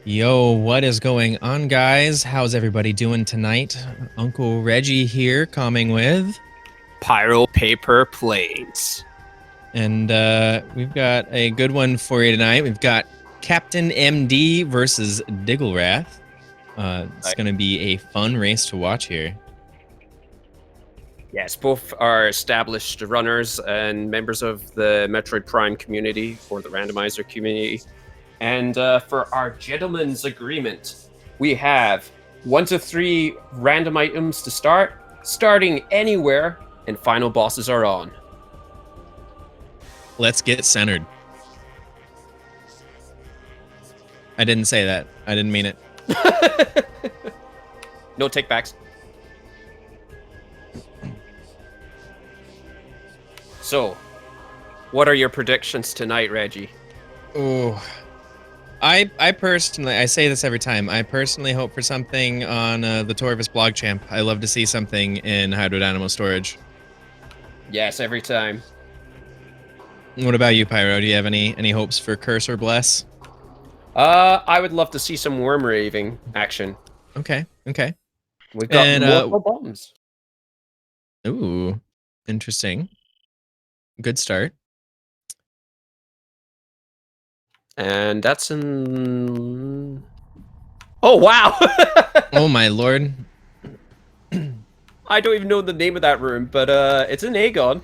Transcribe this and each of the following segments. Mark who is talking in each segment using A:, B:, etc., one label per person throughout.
A: Yo, what is going on, guys? How's everybody doing tonight? Uncle Reggie here, coming with,
B: Pyro Paper Planes.
A: and we've got a good one for you tonight. We've got Captain MD versus DiggleWrath. It's going to be a fun race to watch here.
B: Yes, both are established runners and members of the Metroid Prime community or the Randomizer community. And for our gentleman's agreement, we have 1 to 3 random items to start, starting anywhere, and final bosses are on.
A: Let's get centered. I didn't say that. I didn't mean it.
B: No takebacks. So, what are your predictions tonight, Reggie?
A: Oh, I personally, I say this every time, I personally hope for something on the Torvis blog champ. I love to see something in Hybrid Animal Storage.
B: Yes, every time.
A: What about you, Pyro? Do you have any hopes for Curse or Bless?
B: I would love to see some worm raving action.
A: Okay.
B: We've got multiple bombs.
A: Ooh, interesting. Good start.
B: And that's in... Oh, wow!
A: Oh my lord.
B: I don't even know the name of that room, but it's in Aegon.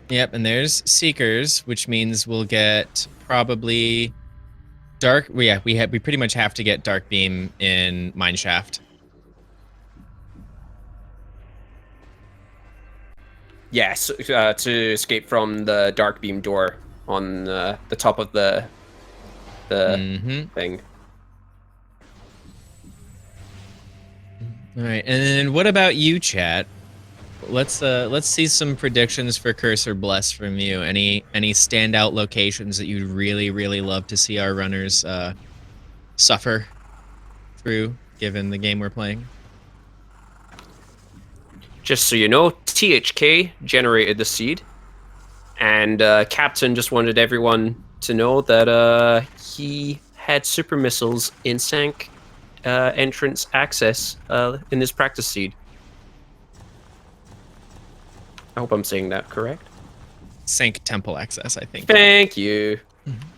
A: Yep, and there's Seekers, which means we'll get probably Dark... Yeah, we pretty much have to get Dark Beam in Mineshaft.
B: Yes, to escape from the Dark Beam door on the top of the thing.
A: All right, and then what about you, chat? Let's see some predictions for Curse or Bless from you. Any standout locations that you'd really love to see our runners suffer through, given the game we're playing?
B: Just so you know, THK generated the seed, and Captain just wanted everyone to know that he had super missiles in Sank entrance access in his practice seed. I hope I'm saying that correct.
A: Sank Temple access, I think.
B: Thank you.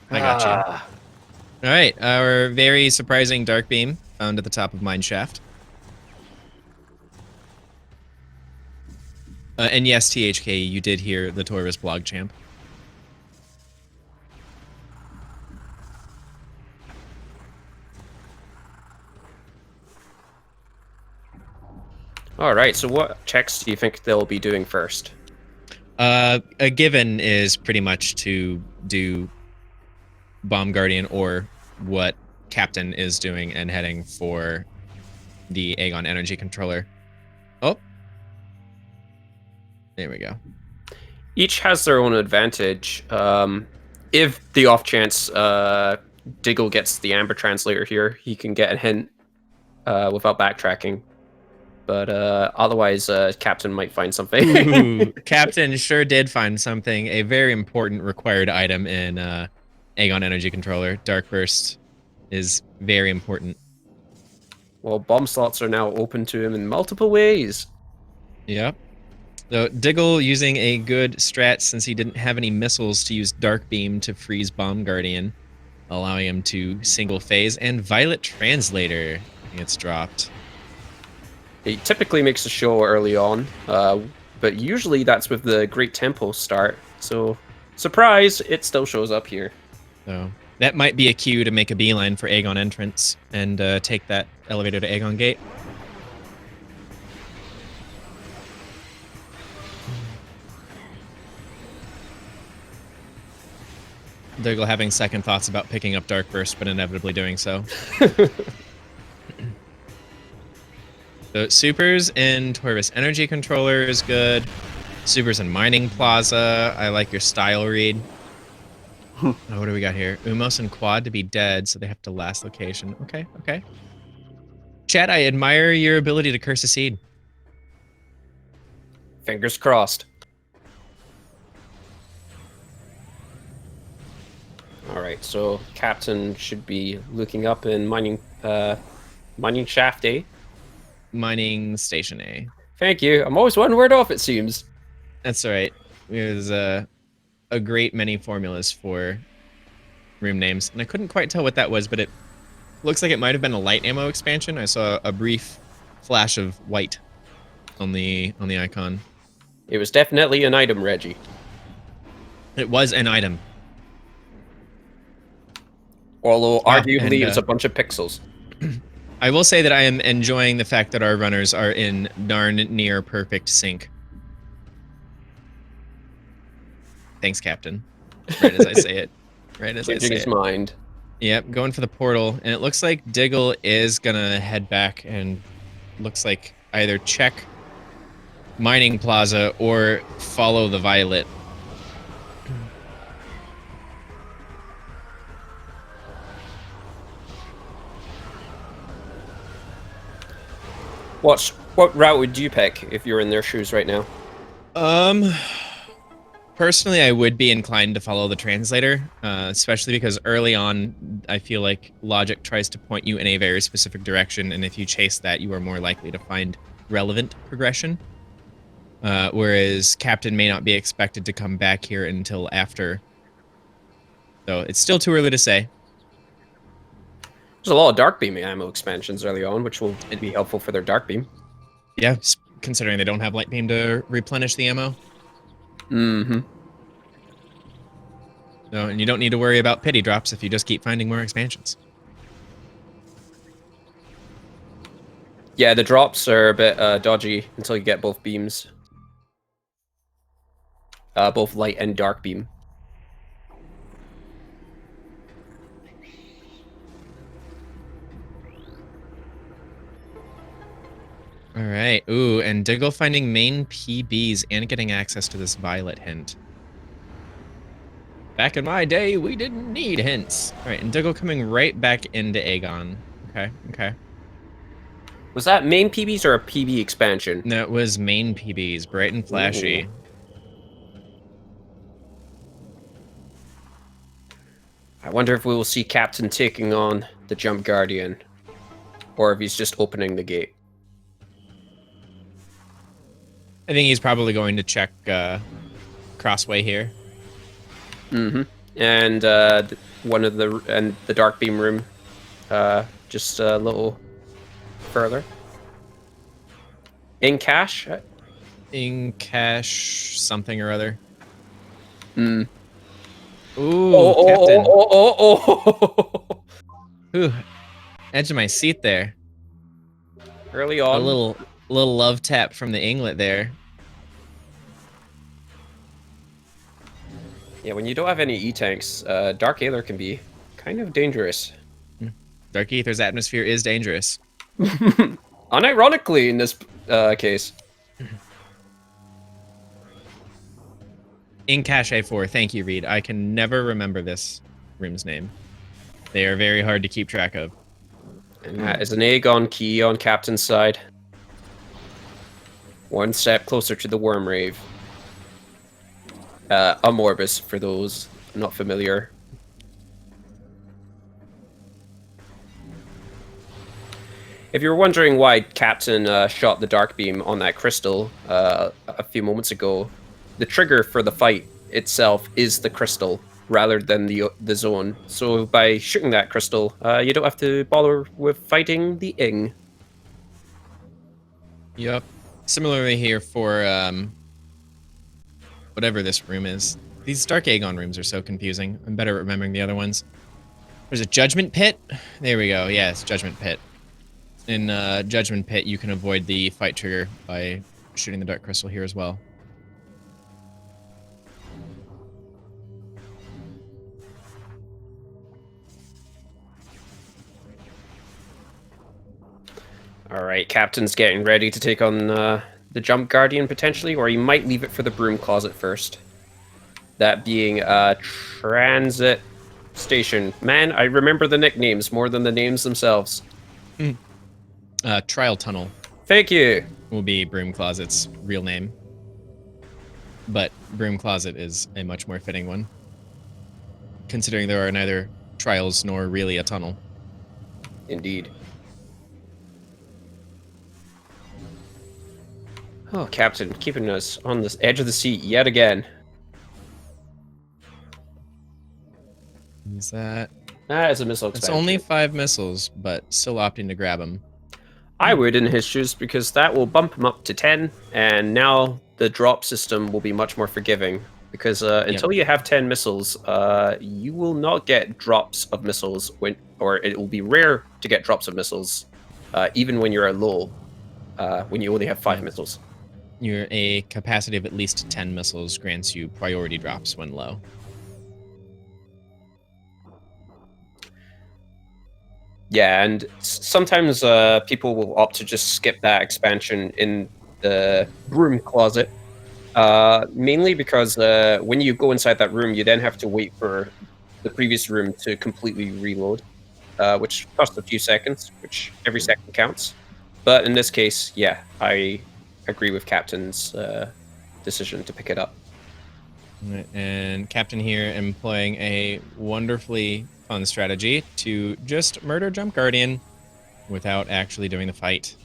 A: I got you. All right, our very surprising Dark Beam found at the top of Mineshaft. And yes, THK, you did hear the Torvis blog champ.
B: All right, so what checks do you think they'll be doing first?
A: A given is pretty much to do Bomb Guardian or what Captain is doing and heading for the Aegon Energy Controller. Oh. There we go.
B: Each has their own advantage. If the off chance Diggle gets the Amber Translator here, he can get a hint without backtracking. But otherwise, Captain might find something.
A: Ooh, Captain sure did find something. A very important required item in Aegon Energy Controller. Dark Burst is very important.
B: Well, bomb slots are now open to him in multiple ways.
A: Yep. So Diggle using a good strat since he didn't have any missiles to use Dark Beam to freeze Bomb Guardian, allowing him to single phase, and Violet Translator gets dropped.
B: He typically makes a show early on, but usually that's with the Great Tempo start. So, surprise, it still shows up here.
A: So that might be a cue to make a beeline for Aegon entrance and take that elevator to Aegon Gate. Diggle having second thoughts about picking up Dark Burst, but inevitably doing so. So Supers in Torvis Energy Controller is good. Supers in Mining Plaza. I like your style read. Oh, what do we got here? Umos and Quad to be dead, so they have to last location. Okay. Chat, I admire your ability to curse a seed.
B: Fingers crossed. All right, so Captain should be looking up in mining shaft A.
A: Mining station A.
B: Thank you. I'm always one word off, it seems.
A: That's all right. There's a great many formulas for room names, and I couldn't quite tell what that was, but it looks like it might have been a light ammo expansion. I saw a brief flash of white on the icon.
B: It was definitely an item, Reggie.
A: It was an item.
B: Although,
A: Wow,
B: arguably,
A: and,
B: it's a bunch of pixels.
A: I will say that I am enjoying the fact that our runners are in darn near perfect sync. Thanks, Captain. Right as I say it. Right as I say
B: His
A: it.
B: mind.
A: Yep, going for the portal, and it looks like Diggle is gonna head back and looks like either check Mining Plaza or follow the Violet.
B: What route would you pick if you're in their shoes right now?
A: Personally, I would be inclined to follow the translator, especially because early on, I feel like logic tries to point you in a very specific direction, and if you chase that, you are more likely to find relevant progression. Whereas Captain may not be expected to come back here until after. So it's still too early to say.
B: There's a lot of Dark Beam ammo expansions early on, which will be helpful for their Dark Beam.
A: Yeah, considering they don't have Light Beam to replenish the ammo.
B: Mm-hmm.
A: No, and you don't need to worry about pity drops if you just keep finding more expansions.
B: Yeah, the drops are a bit dodgy until you get both beams. Both Light and Dark Beam.
A: All right. Ooh, and Diggle finding main PBs and getting access to this Violet hint. Back in my day, we didn't need hints. All right, and Diggle coming right back into Aegon. Okay, okay.
B: Was that main PBs or a PB expansion?
A: That was main PBs, bright and flashy.
B: Ooh. I wonder if we will see Captain taking on the Jump Guardian, or if he's just opening the gate.
A: I think he's probably going to check Crossway here.
B: Mm-hmm. And the Dark Beam room, just a little further. In cash.
A: In cash something or other.
B: Hmm.
A: Ooh, Captain.
B: Oh.
A: Ooh, edge of my seat there.
B: Early on.
A: A little love tap from the Inglet there.
B: Yeah, when you don't have any E-tanks, Dark Aether can be kind of dangerous.
A: Dark Aether's atmosphere is dangerous.
B: Unironically in this case.
A: In Cache 4, thank you, Reed. I can never remember this room's name. They are very hard to keep track of.
B: And that is an Aegon key on Captain's side. One step closer to the Worm Rave. A Morbus, for those not familiar. If you're wondering why Captain shot the Dark Beam on that crystal a few moments ago, the trigger for the fight itself is the crystal rather than the zone. So by shooting that crystal, you don't have to bother with fighting the Ing.
A: Yep. Similarly here for whatever this room is. These Dark Aegon rooms are so confusing. I'm better at remembering the other ones. There's a Judgment Pit. There we go. Yeah, it's Judgment Pit. In Judgment Pit, you can avoid the fight trigger by shooting the Dark Crystal here as well.
B: Alright, Captain's getting ready to take on the Jump Guardian, potentially, or he might leave it for the Broom Closet first. That being Transit Station. Man, I remember the nicknames more than the names themselves.
A: Trial Tunnel.
B: Thank you!
A: Will be Broom Closet's real name. But Broom Closet is a much more fitting one. considering there are neither trials nor really a tunnel.
B: Indeed. Oh, Captain, keeping us on the edge of the seat yet again.
A: Is that...
B: That is a missile
A: It's
B: expansion.
A: only 5 missiles, but still opting to grab them.
B: I would in his shoes, because that will bump him up to 10, and now the drop system will be much more forgiving. Because until you have 10 missiles, you will not get drops of missiles, or it will be rare to get drops of missiles, even when you're at low, when you only have 5 missiles.
A: A capacity of at least 10 missiles grants you priority drops when low.
B: Yeah, and sometimes people will opt to just skip that expansion in the room closet. Mainly because when you go inside that room, you then have to wait for the previous room to completely reload, which costs a few seconds, which every second counts. But in this case, yeah, I agree with Captain's decision to pick it up.
A: And Captain here employing a wonderfully fun strategy to just murder Jump Guardian without actually doing the fight.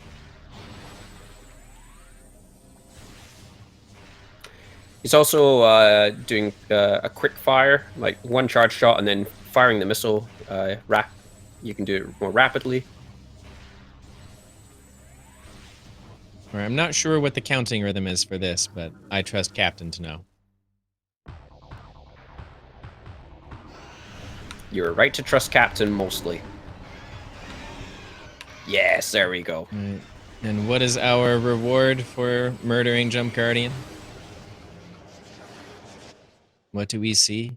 B: He's also doing a quick fire, like one charge shot, and then firing the missile. You can do it more rapidly.
A: All right, I'm not sure what the counting rhythm is for this, but I trust Captain to know.
B: You're right to trust Captain mostly. Yes, there we go.
A: Right. And what is our reward for murdering Jump Guardian? What do we see?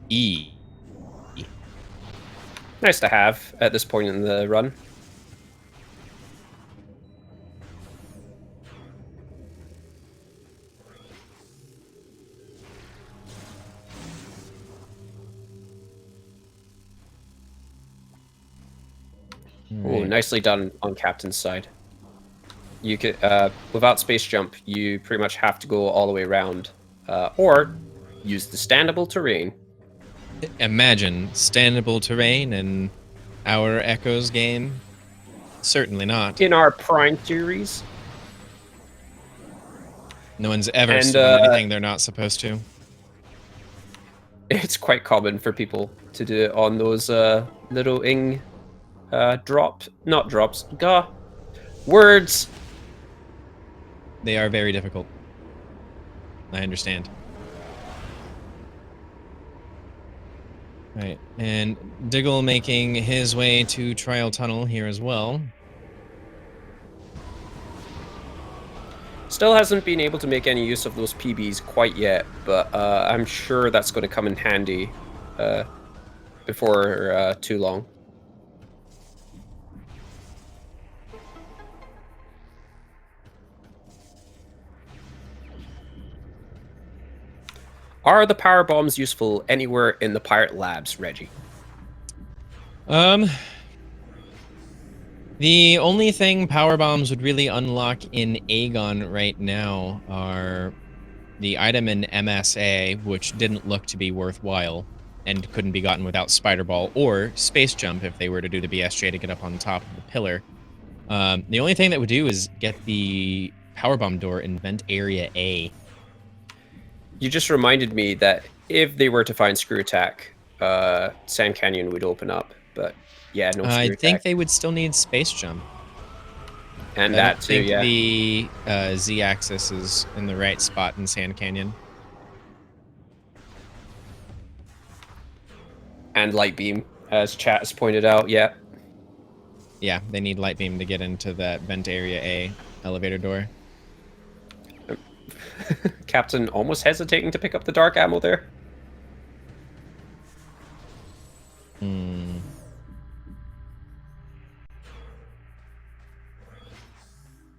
A: E.
B: Nice to have at this point in the run.
A: Right.
B: Oh, nicely done on Captain's side. You could, without space jump, you pretty much have to go all the way around, or use the standable terrain.
A: Imagine standable terrain in our Echoes game. Certainly not.
B: In our Prime series,
A: No one's ever
B: And,
A: stolen anything they're not supposed to.
B: it's quite common for people to do it on those little words.
A: They are very difficult. I understand. Right, and Diggle making his way to Trial Tunnel here as well.
B: Still hasn't been able to make any use of those PBs quite yet, but I'm sure that's going to come in handy before too long. Are the power bombs useful anywhere in the pirate labs, Reggie?
A: The only thing power bombs would really unlock in Aegon right now are the item in MSA, which didn't look to be worthwhile and couldn't be gotten without Spider Ball or Space Jump if they were to do the BSJ to get up on top of the pillar. The only thing that would do is get the power bomb door in Vent Area A.
B: You just reminded me that if they were to find Screw Attack, Sand Canyon would open up, but yeah, no Screw
A: I
B: Attack.
A: think they would still need Space Jump.
B: And
A: I
B: that
A: don't
B: too,
A: think
B: yeah.
A: the Z-axis is in the right spot in Sand Canyon.
B: And Light Beam, as chat has pointed out, yeah.
A: Yeah, they need Light Beam to get into that Vent Area A elevator door.
B: Captain almost hesitating to pick up the dark ammo there.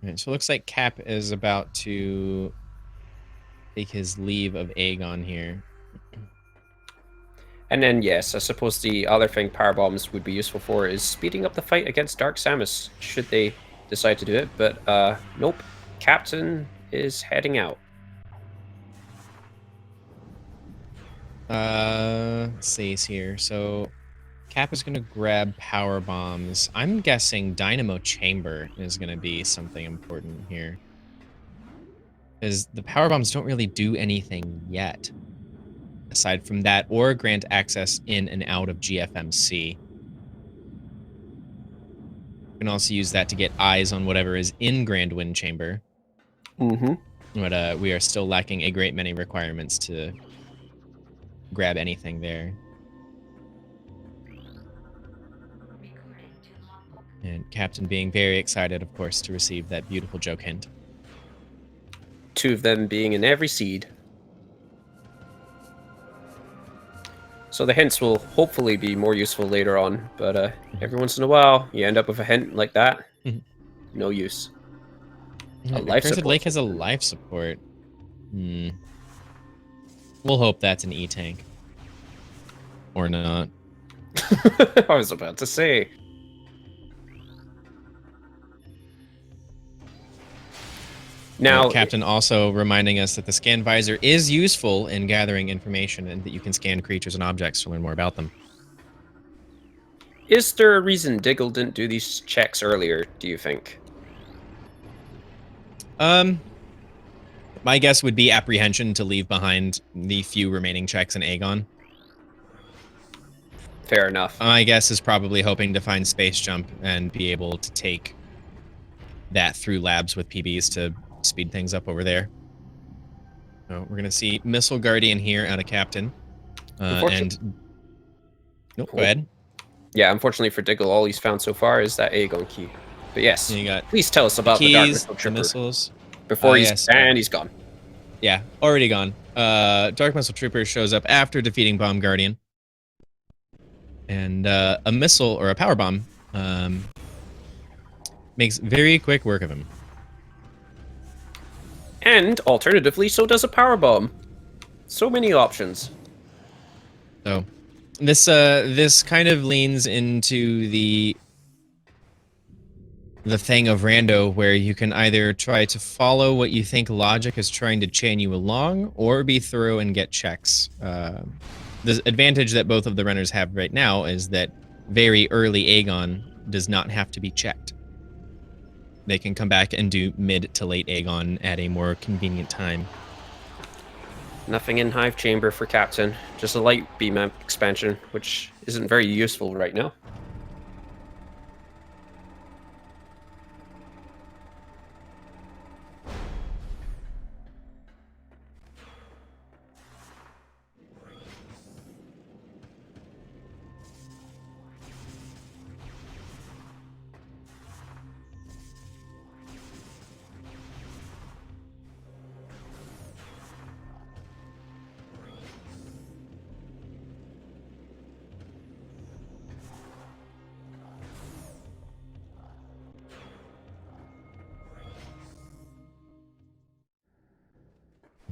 A: Right, so it looks like Cap is about to take his leave of Aegon here.
B: And then, yes, I suppose the other thing power bombs would be useful for is speeding up the fight against Dark Samus, should they decide to do it. But, nope. Captain is heading out.
A: Let's see here. So Cap is gonna grab power bombs. I'm guessing Dynamo Chamber is gonna be something important here. Because the power bombs don't really do anything yet. Aside from that, or grant access in and out of GFMC. You can also use that to get eyes on whatever is in Grand Wind Chamber.
B: Mm-hmm.
A: But we are still lacking a great many requirements to grab anything there. And Captain being very excited, of course, to receive that beautiful joke hint.
B: 2 of them being in every seed. So the hints will hopefully be more useful later on, but every once in a while, you end up with a hint like that. No use.
A: Yeah,
B: A life
A: Cursed
B: support.
A: Lake has a life support. We'll hope that's an E-tank. Or not.
B: I was about to say. Now,
A: Captain also reminding us that the scan visor is useful in gathering information and that you can scan creatures and objects to learn more about them.
B: is there a reason Diggle didn't do these checks earlier, do you think?
A: My guess would be apprehension to leave behind the few remaining checks in Aegon.
B: Fair enough.
A: My guess is probably hoping to find Space Jump and be able to take that through labs with PBs to speed things up over there. So we're going to see Missile Guardian here out of Captain. And... Nope, go ahead.
B: Yeah, unfortunately for Diggle, all he's found so far is that Aegon key. But yes,
A: you got
B: please tell us about
A: keys,
B: the Dark Missile Trooper.
A: The missiles.
B: Before he's gone.
A: Yeah, already gone. Dark Missile Trooper shows up after defeating Bomb Guardian. And a missile or a power bomb makes very quick work of him.
B: And alternatively, so does a power bomb. So many options.
A: So this kind of leans into the thing of Rando, where you can either try to follow what you think logic is trying to chain you along, or be thorough and get checks. The advantage that both of the runners have right now is that very early Aegon does not have to be checked. They can come back and do mid to late Aegon at a more convenient time.
B: Nothing in Hive Chamber for Captain. Just a light beam expansion, which isn't very useful right now.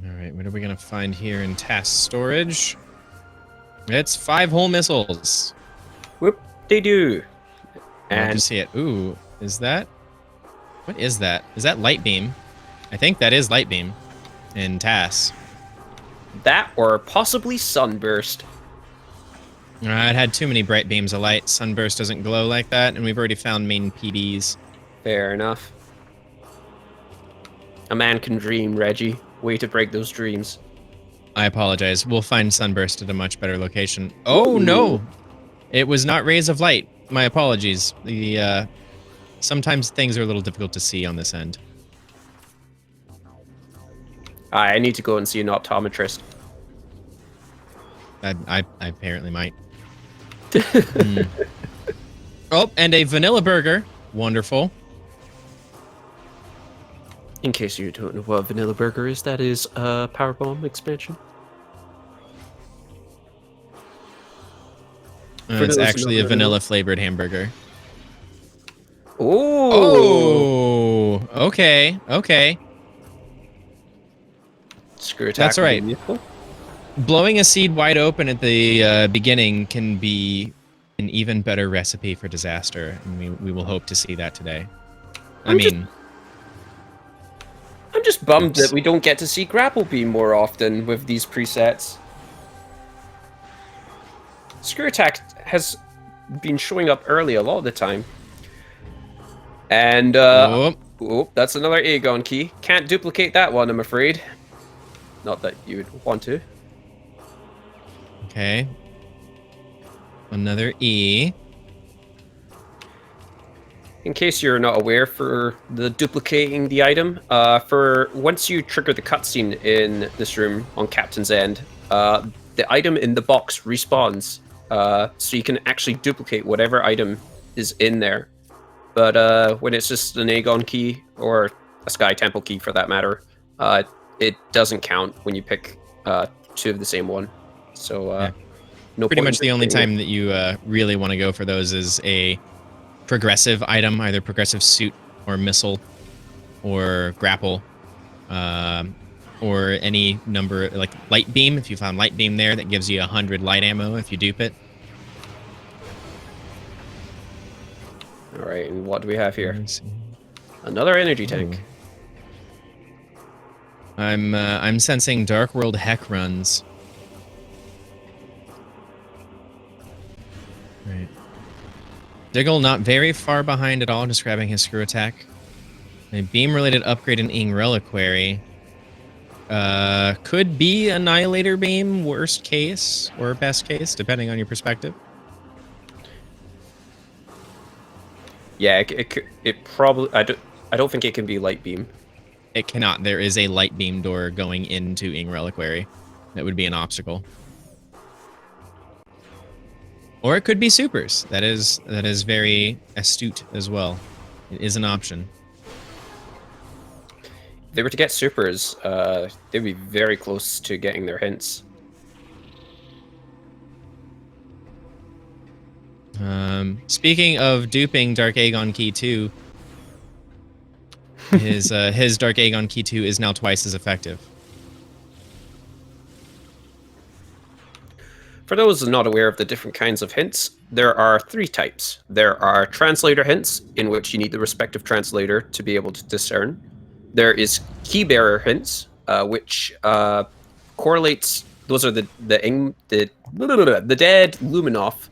A: Alright, what are we going to find here in task storage? It's 5 whole missiles.
B: Whoop, they do.
A: And to see it. Ooh, is that? What is that? Is that light beam? I think that is light beam in TAS.
B: That or possibly sunburst.
A: It had too many bright beams of light. Sunburst doesn't glow like that, and we've already found main PBs.
B: Fair enough. A man can dream, Reggie. Way to break those dreams.
A: I apologize. We'll find Sunburst at a much better location. Oh, no! It was not rays of light. My apologies. Sometimes things are a little difficult to see on this end.
B: I need to go and see an optometrist.
A: I apparently might. Oh, and a vanilla burger. Wonderful.
B: In case you don't know what a vanilla burger is, that is a powerbomb expansion.
A: It's actually a vanilla-flavored hamburger.
B: Oh,
A: okay, okay.
B: Screw attack.
A: That's all right. Blowing a seed wide open at the beginning can be an even better recipe for disaster, and we will hope to see that today. I'm
B: just bummed that we don't get to see Grapple Beam more often with these presets. Screw attack has been showing up early a lot of the time. And,
A: Oh.
B: oh, that's another Aegon key. Can't duplicate that one, I'm afraid. Not that you would want to.
A: Okay. Another E.
B: In case you're not aware, for the duplicating the item, for once you trigger the cutscene in this room on Captain's End, the item in the box respawns, so you can actually duplicate whatever item is in there. But when it's just an Aegon key, or a Sky Temple key for that matter, it doesn't count when you pick two of the same one. So
A: Yeah.
B: no
A: Pretty
B: point
A: much the only time that you really want to go for those is a progressive item, either progressive suit or missile or grapple, or any number like light beam. If you found light beam there, that gives you 100 light ammo if you dupe it.
B: All right, and what do we have here? Another energy tank.
A: I'm sensing Dark World heck runs. Right. Diggle not very far behind at all, just grabbing his screw attack. A beam-related upgrade in Ing Reliquary. Could be Annihilator Beam, worst case, or best case, depending on your perspective.
B: Yeah, it probably. I don't think it can be light beam.
A: It cannot. There is a light beam door going into Ing Reliquary. That would be an obstacle. Or it could be supers. That is very astute as well. It is an option.
B: If they were to get supers, they'd be very close to getting their hints.
A: Speaking of duping Dark Aegon Key 2, his Dark Aegon Key 2 is now twice as effective.
B: For those not aware of the different kinds of hints, there are three types. There are translator hints, in which you need the respective translator to be able to discern. There is key bearer hints, which correlates. Those are the dead Luminoth,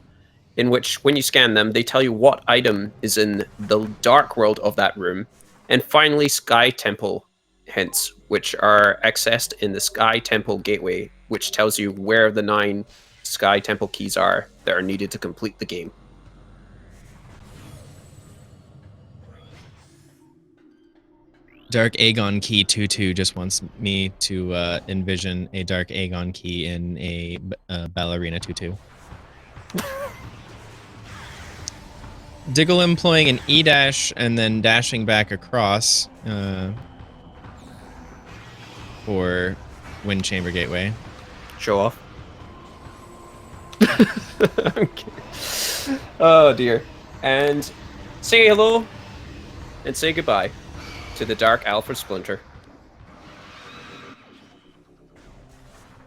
B: in which when you scan them, they tell you what item is in the dark world of that room. And finally, Sky Temple hints, which are accessed in the Sky Temple gateway, which tells you where the 9 Sky Temple keys are that are needed to complete the game.
A: Dark Aegon Key 2-2 just wants me to envision a Dark Aegon Key in a Ballerina 2-2. Diggle employing an E-dash and then dashing back across for Wind Chamber Gateway.
B: Show off. Okay. Oh dear. And say hello and say goodbye to the Dark Alpha Splinter.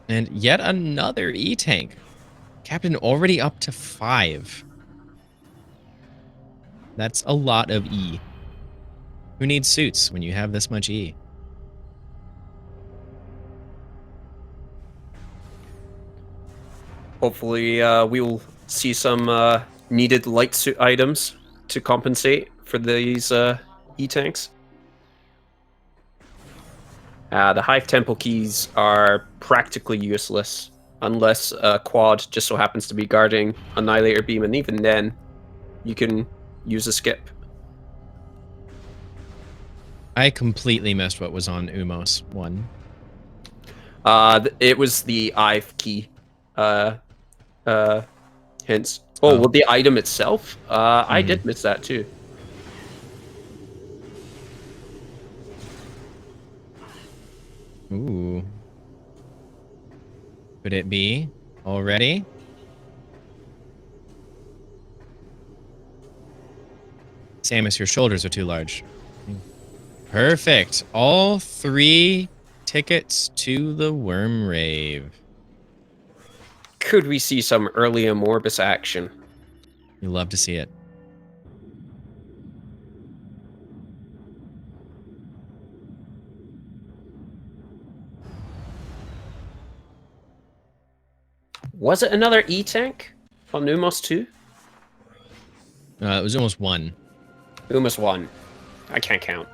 A: And yet another E-tank. Captain already up to 5. That's a lot of E. Who needs suits when you have this much E?
B: Hopefully, we will see some needed light suit items to compensate for these E-tanks. The Hive Temple keys are practically useless unless Quad just so happens to be guarding Annihilator Beam, and even then, you can use a skip.
A: I completely missed what was on Umos 1.
B: It was the Ive key hints. Oh, well, the item itself? I did miss that too.
A: Ooh. Could it be already? Samus, your shoulders are too large. Perfect. All 3 tickets to the Worm Rave.
B: Could we see some early Amorbus action?
A: You love to see it.
B: Was it another E-tank? On Umos 2?
A: It was almost 1.
B: Umos 1. I can't count.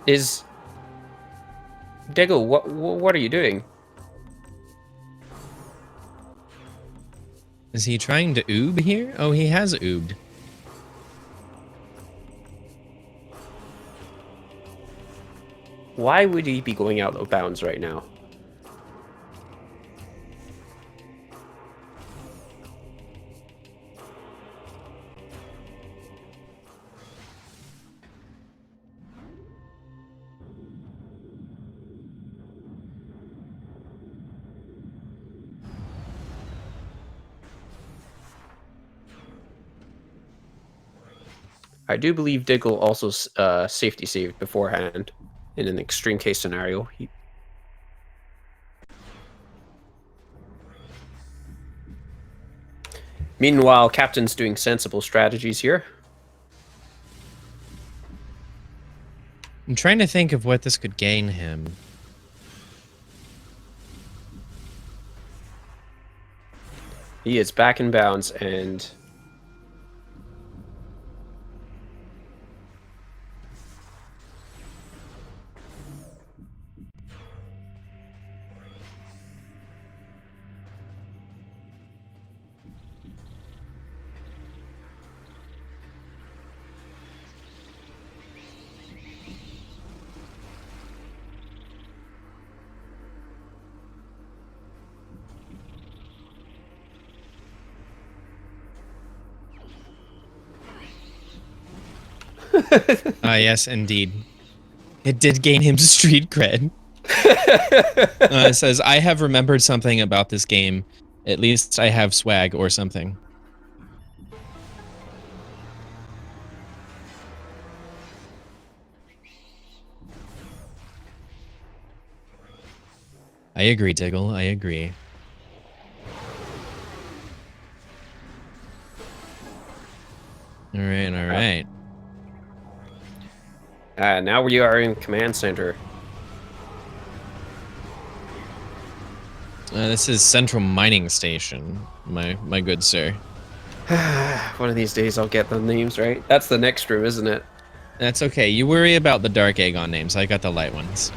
B: Is... Diggle, what are you doing?
A: Is he trying to oob here? Oh, he has oobed.
B: Why would he be going out of bounds right now? I do believe Diggle also safety saved beforehand in an extreme case scenario. Meanwhile, Captain's doing sensible strategies here.
A: I'm trying to think of what this could gain him.
B: He is back in bounds and...
A: Yes, indeed. It did gain him street cred. It says, I have remembered something about this game. At least I have swag or something. I agree, Diggle. I agree. All right, all right.
B: Now we are in command center.
A: This is Central Mining Station, my good sir.
B: One of these days I'll get the names right. That's the next room, isn't it?
A: That's okay. You worry about the Dark Aegon names. I got the light ones.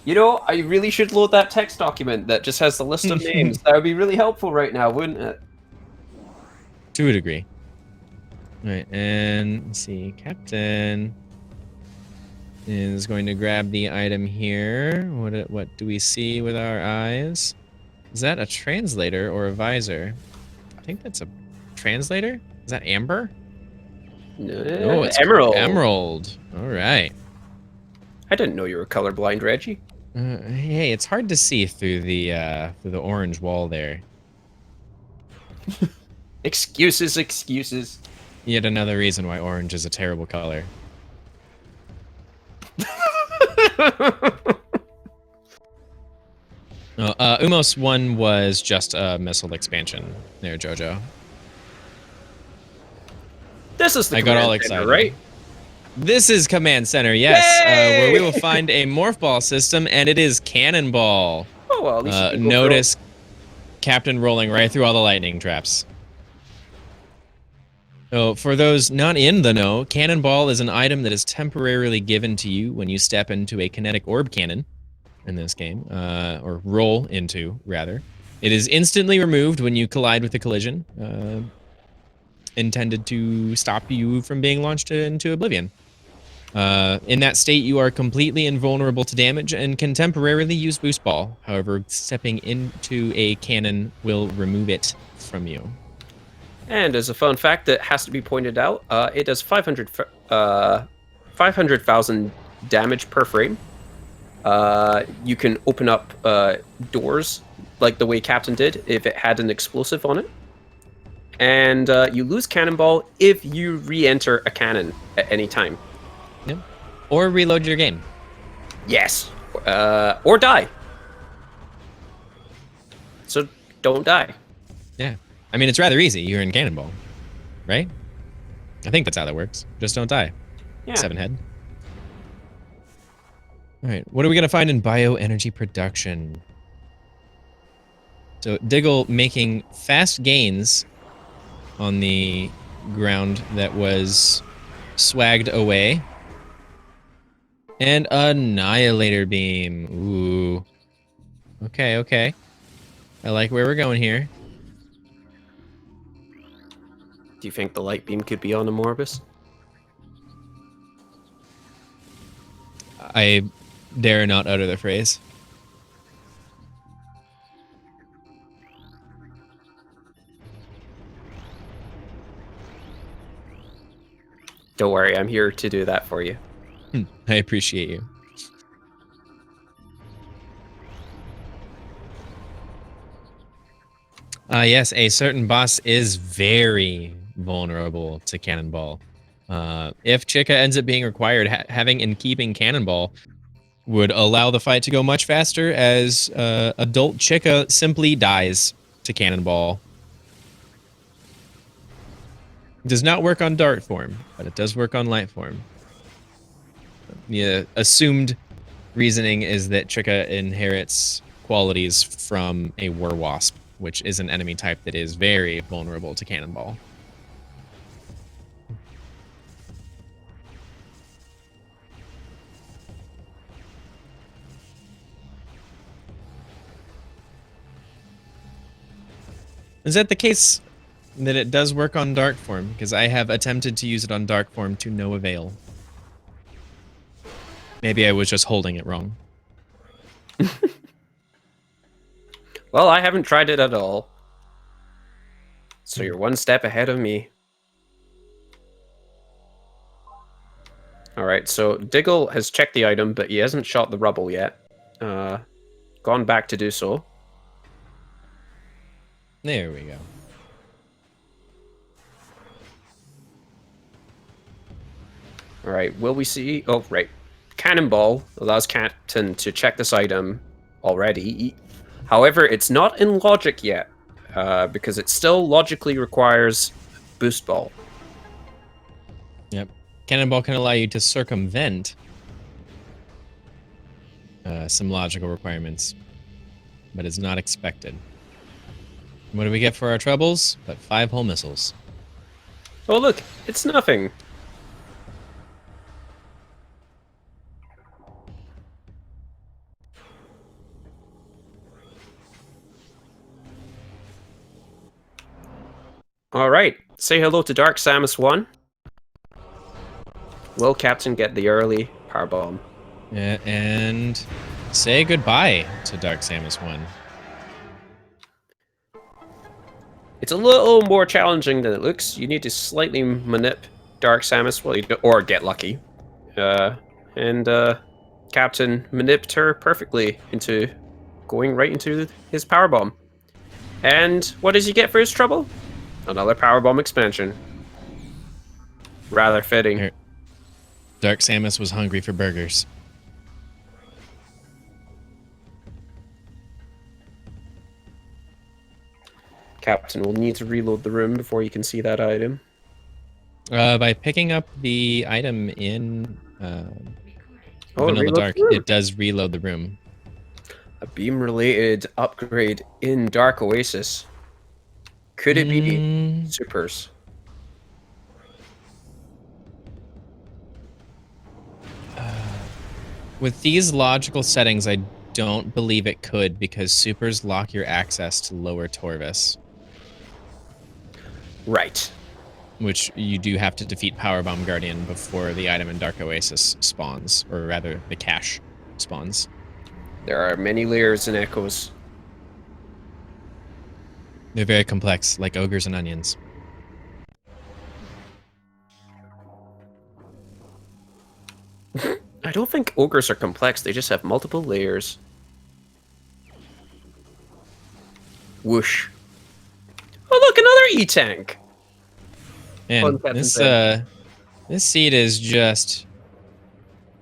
B: You know, I really should load that text document that just has the list of names. That would be really helpful right now, wouldn't it?
A: To a degree. All right, and let's see. Captain is going to grab the item here. What do we see with our eyes? Is that a translator or a visor? I think that's a translator. Is that amber?
B: No,
A: it's
B: emerald.
A: Emerald. All right.
B: I didn't know you were colorblind, Reggie.
A: Hey, it's hard to see through the orange wall there.
B: Excuses, excuses.
A: Yet another reason why orange is a terrible color. Umos 1 was just a missile expansion there, Jojo.
B: This is the
A: I got all
B: center,
A: excited.
B: right?
A: This is Command Center, yes, where we will find a morph ball system, and it is Cannonball.
B: Oh, well, at least you can go
A: notice Captain rolling right through all the lightning traps. So, for those not in the know, Cannonball is an item that is temporarily given to you when you step into a kinetic orb cannon in this game, or roll into, rather. It is instantly removed when you collide with a collision, intended to stop you from being launched into oblivion. In that state, you are completely invulnerable to damage and can temporarily use Boost Ball. However, stepping into a cannon will remove it from you.
B: And as a fun fact that has to be pointed out, it does 500,000 damage per frame. You can open up doors like the way Captain did if it had an explosive on it. And you lose Cannonball if you re-enter a cannon at any time.
A: Yep. Or reload your game.
B: Yes. Or die. So don't die.
A: Yeah. I mean, it's rather easy. You're in Cannonball, right? I think that's how that works. Just don't die.
B: Yeah.
A: 7 head. All right, what are we gonna find in bioenergy production? So Diggle making fast gains on the ground that was swagged away. And Annihilator Beam. Ooh. Okay, okay. I like where we're going here.
B: Do you think the light beam could be on a Morbus?
A: I dare not utter the phrase.
B: Don't worry, I'm here to do that for you.
A: I appreciate you. Yes, a certain boss is very vulnerable to Cannonball. If Chica ends up being required, having and keeping Cannonball would allow the fight to go much faster, as adult Chica simply dies to Cannonball. It does not work on Dart form, but it does work on Light form. The assumed reasoning is that Chica inherits qualities from a Warwasp, which is an enemy type that is very vulnerable to Cannonball. Is that the case that it does work on Dark form? Because I have attempted to use it on Dark form to no avail. Maybe I was just holding it wrong.
B: Well, I haven't tried it at all. So you're one step ahead of me. Alright, so Diggle has checked the item, but he hasn't shot the rubble yet. Gone back to do so.
A: There we go.
B: Alright, will we see... Oh, right. Cannonball allows Captain to check this item already. However, it's not in logic yet, because it still logically requires Boost Ball.
A: Yep. Cannonball can allow you to circumvent some logical requirements, but it's not expected. What do we get for our troubles? But 5 hull missiles.
B: Oh, look, it's nothing. Alright, say hello to Dark Samus 1. Will Captain get the early power bomb?
A: Yeah, and say goodbye to Dark Samus 1.
B: It's a little more challenging than it looks. You need to slightly manip Dark Samus, or get lucky. And Captain manipped her perfectly into going right into his power bomb. And what does he get for his trouble? Another power bomb expansion. Rather fitting.
A: Here. Dark Samus was hungry for burgers.
B: Captain will need to reload the room before you can see that item.
A: By picking up the item in Vanilla Dark, it does reload the room.
B: A beam-related upgrade in Dark Oasis. Could it be supers?
A: With these logical settings, I don't believe it could, because supers lock your access to lower Torvis.
B: Right.
A: Which you do have to defeat Powerbomb Guardian before the item in Dark Oasis spawns, or rather, the cache spawns.
B: There are many layers and echoes.
A: They're very complex, like ogres and onions.
B: I don't think ogres are complex, they just have multiple layers. Whoosh. Oh look, another E-Tank!
A: And this seed is just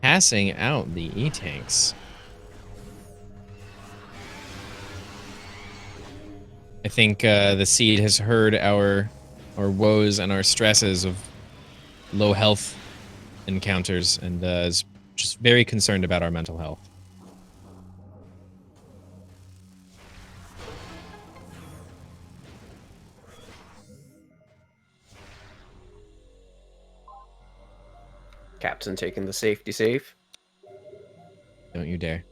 A: passing out the E-Tanks. I think the seed has heard our woes and our stresses of low health encounters and is just very concerned about our mental health.
B: Captain taking the safety save.
A: Don't you dare.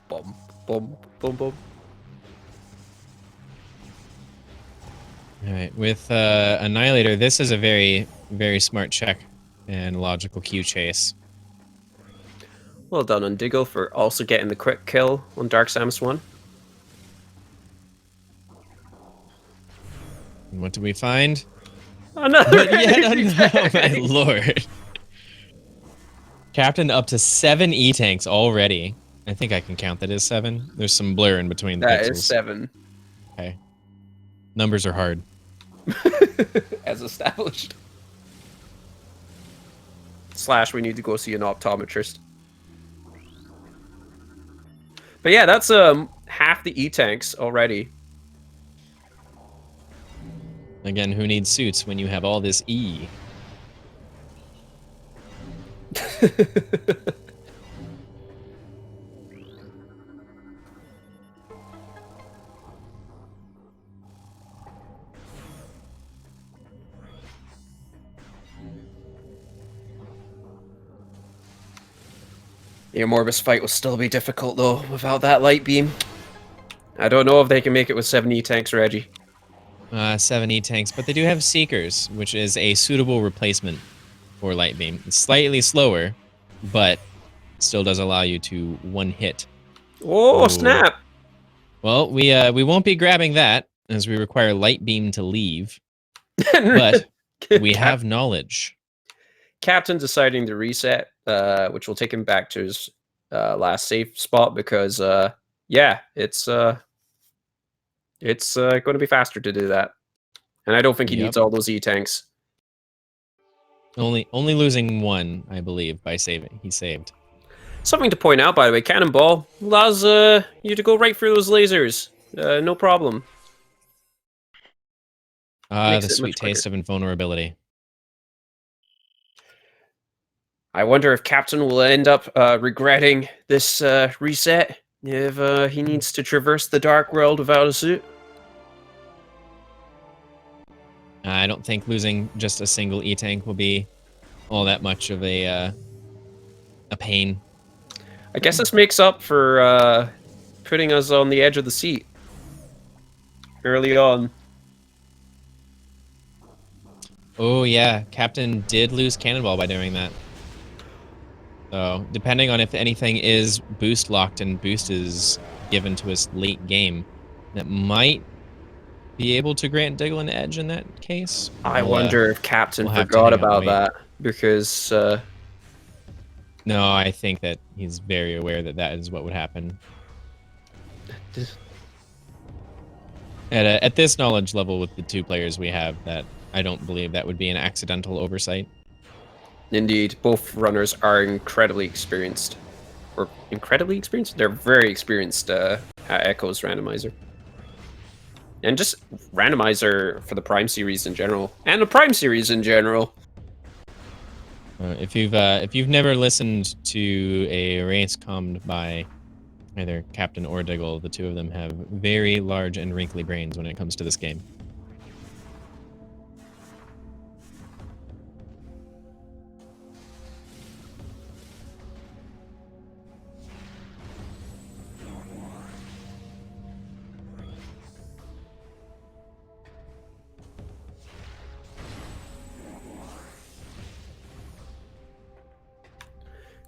B: Boom, boom, boom, boom.
A: All right, with Annihilator, this is a very, very smart check and logical Q chase.
B: Well done on Diggle for also getting the quick kill on Dark Samus 1.
A: And what do we find?
B: Another
A: Oh my lord. Captain up to 7 E-tanks already. I think I can count that as 7. There's some blur in between the pixels.
B: That is 7.
A: Okay. Numbers are hard.
B: As established. Slash, we need to go see an optometrist. But yeah, that's half the E-tanks already.
A: Again, who needs suits when you have all this E?
B: The Amorbus fight will still be difficult though, without that light beam. I don't know if they can make it with 7 E-tanks, Reggie.
A: 7 E-tanks, but they do have Seekers, which is a suitable replacement for Light Beam. It's slightly slower, but still does allow you to one-hit.
B: Oh,
A: Ooh.
B: snap!
A: Well, we won't be grabbing that, as we require Light Beam to leave. But we have knowledge.
B: Captain deciding to reset, which will take him back to his last safe spot because, yeah, it's going to be faster to do that. And I don't think he needs all those E-tanks.
A: Only losing 1, I believe, by saving. He saved.
B: Something to point out, by the way, Cannonball allows you to go right through those lasers. No problem.
A: The sweet taste of invulnerability.
B: I wonder if Captain will end up regretting this reset if he needs to traverse the dark world without a suit.
A: I don't think losing just a single E-tank will be all that much of a pain.
B: I guess this makes up for putting us on the edge of the seat early on.
A: Oh yeah, Captain did lose Cannonball by doing that. So, depending on if anything is boost locked and boost is given to us late game, that might be able to grant Diggle an edge in that case.
B: I wonder if Captain
A: we'll
B: forgot about that because...
A: No, I think that he's very aware that that is what would happen. At this knowledge level with the 2 players we have, that I don't believe that would be an accidental oversight.
B: Indeed, both runners are incredibly experienced. Or incredibly experienced? They're very experienced at Echo's Randomizer. And just Randomizer for the Prime series in general. And the Prime series in general.
A: If you've never listened to a race commed by either Captain or Diggle, the 2 of them have very large and wrinkly brains when it comes to this game.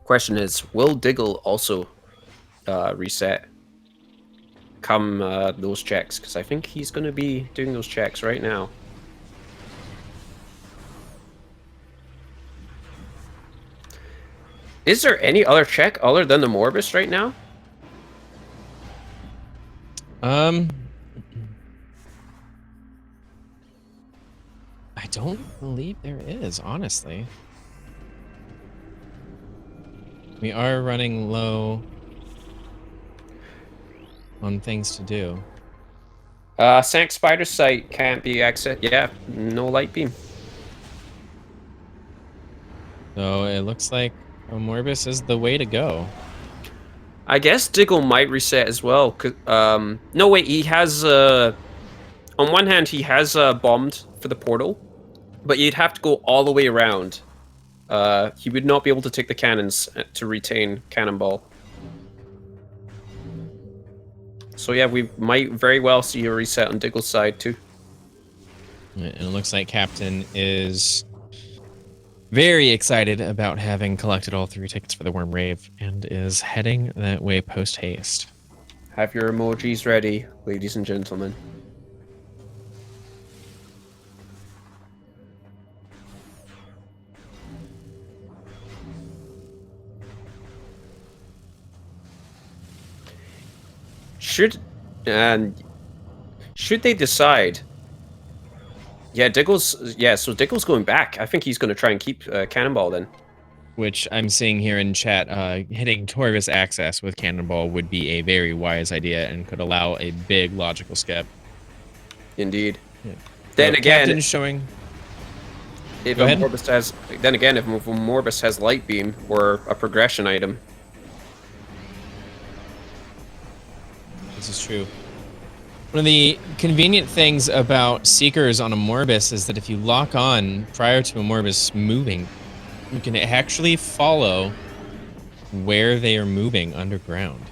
B: Question is, will Diggle also reset come those checks? Because I think he's going to be doing those checks right now. Is there any other check other than the Morbus right now?
A: I don't believe there is, honestly. We are running low. on things to do.
B: Sank Spider Site can't be accessed. Yeah, no light beam.
A: So it looks like Morbus is the way to go.
B: I guess Diggle might reset as well. No, wait, he has, on one hand, he has bombed for the portal, but you'd have to go all the way around. He would not be able to take the cannons to retain Cannonball. So yeah, we might very well see a reset on Diggle's side too.
A: And it looks like Captain is very excited about having collected all 3 tickets for the Worm Rave and is heading that way post haste.
B: Have your emojis ready, ladies and gentlemen. Should they decide? Yeah, so Diggle's going back. I think he's going to try and keep Cannonball then.
A: Which I'm seeing here in chat, hitting Torvis access with Cannonball would be a very wise idea and could allow a big logical skip.
B: Indeed.
A: Yeah.
B: Then again,
A: Captain's showing.
B: if Morbus has Light Beam or a progression item.
A: This is true. One of the convenient things about Seekers on a Morbus is that if you lock on prior to a Morbus moving, you can actually follow where they are moving underground.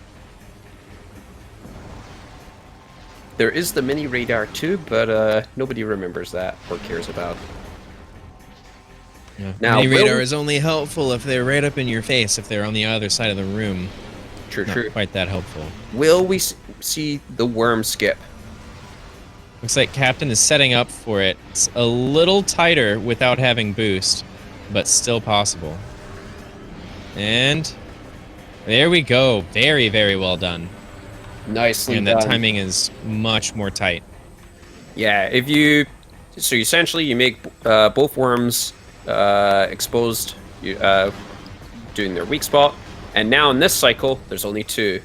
B: There is the mini radar too, but nobody remembers that or cares about.
A: Yeah.
B: Now,
A: mini radar is only helpful if they're right up in your face, if they're on the other side of the room.
B: True.
A: Not quite that helpful.
B: Will we see the worm skip?
A: Looks like Captain is setting up for it. It's a little tighter without having boost, but still possible. And there we go. Very, very well done.
B: Nicely
A: and
B: done.
A: And the timing is much more tight.
B: Yeah, so essentially you make both worms exposed, doing their weak spot, and now in this cycle there's only 2.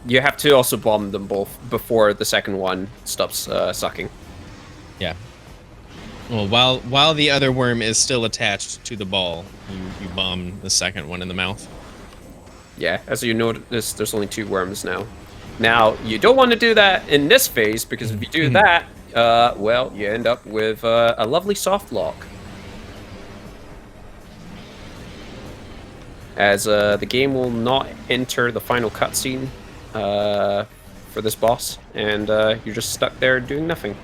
B: You have to also bomb them both before the second one stops sucking.
A: Yeah. Well, while the other worm is still attached to the ball, you bomb the second one in the mouth.
B: Yeah, as you notice, there's only 2 worms now. Now, you don't want to do that in this phase, because if you do that, well, you end up with a lovely soft lock. As the game will not enter the final cutscene for this boss, and you're just stuck there doing nothing.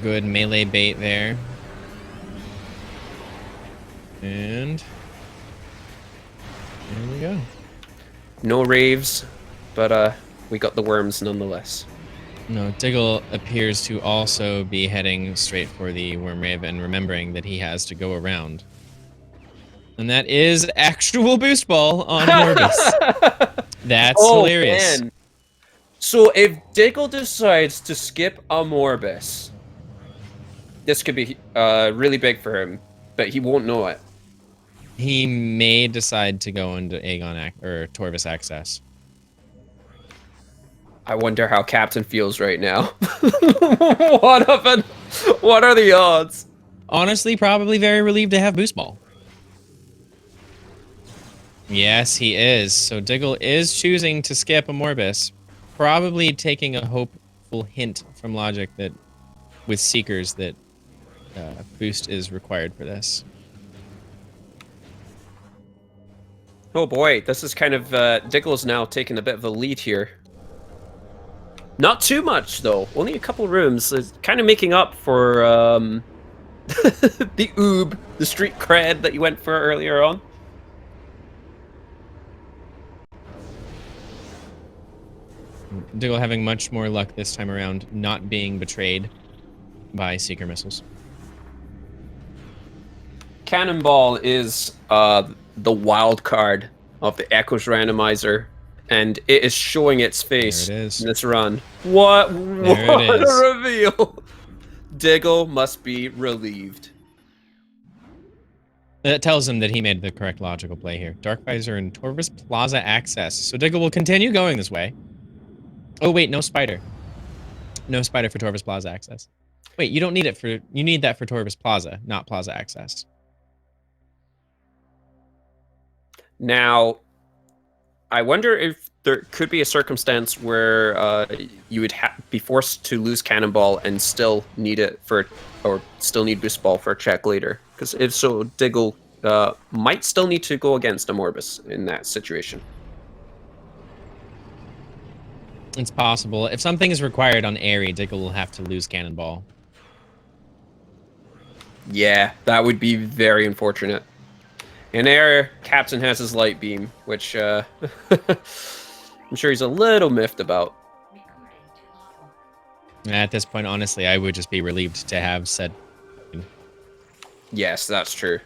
A: Good melee bait there. And there we go.
B: No raves, but we got the worms nonetheless.
A: No, Diggle appears to also be heading straight for the Worm Rave and remembering that he has to go around. And that is actual boost ball on Morbus. That's hilarious.
B: Man. So if Diggle decides to skip a Morbus, this could be really big for him, but he won't know it.
A: He may decide to go into Aegon or Torvis access.
B: I wonder how Captain feels right now. What are the odds?
A: Honestly, probably very relieved to have boost ball. Yes, he is. So Diggle is choosing to skip a Morbus, probably taking a hopeful hint from Logic that with Seekers that boost is required for this.
B: Oh boy, this is kind of Diggle's now taking a bit of a lead here. Not too much though, only a couple rooms. It's kind of making up for the oob, the street cred that you went for earlier on.
A: Diggle having much more luck this time around, not being betrayed by Seeker missiles.
B: Cannonball is the wild card of the Echoes randomizer, and it is showing its face in this run. What a reveal! Diggle must be relieved.
A: That tells him that he made the correct logical play here. Dark Visor and Torvis Plaza access. So Diggle will continue going this way. Oh wait, no spider. No spider for Torvis Plaza access. Wait, you don't need it for. You need that for Torvis Plaza, not Plaza access.
B: Now, I wonder if there could be a circumstance where you would be forced to lose Cannonball and still need it for, or still need Boost Ball for a check later. Because if so, Diggle might still need to go against a Morbus in that situation.
A: It's possible. If something is required on Airy, Diggle will have to lose Cannonball.
B: Yeah, that would be very unfortunate. In air, Captain has his light beam, which I'm sure he's a little miffed about.
A: At this point, honestly, I would just be relieved to have said.
B: Yes, that's true.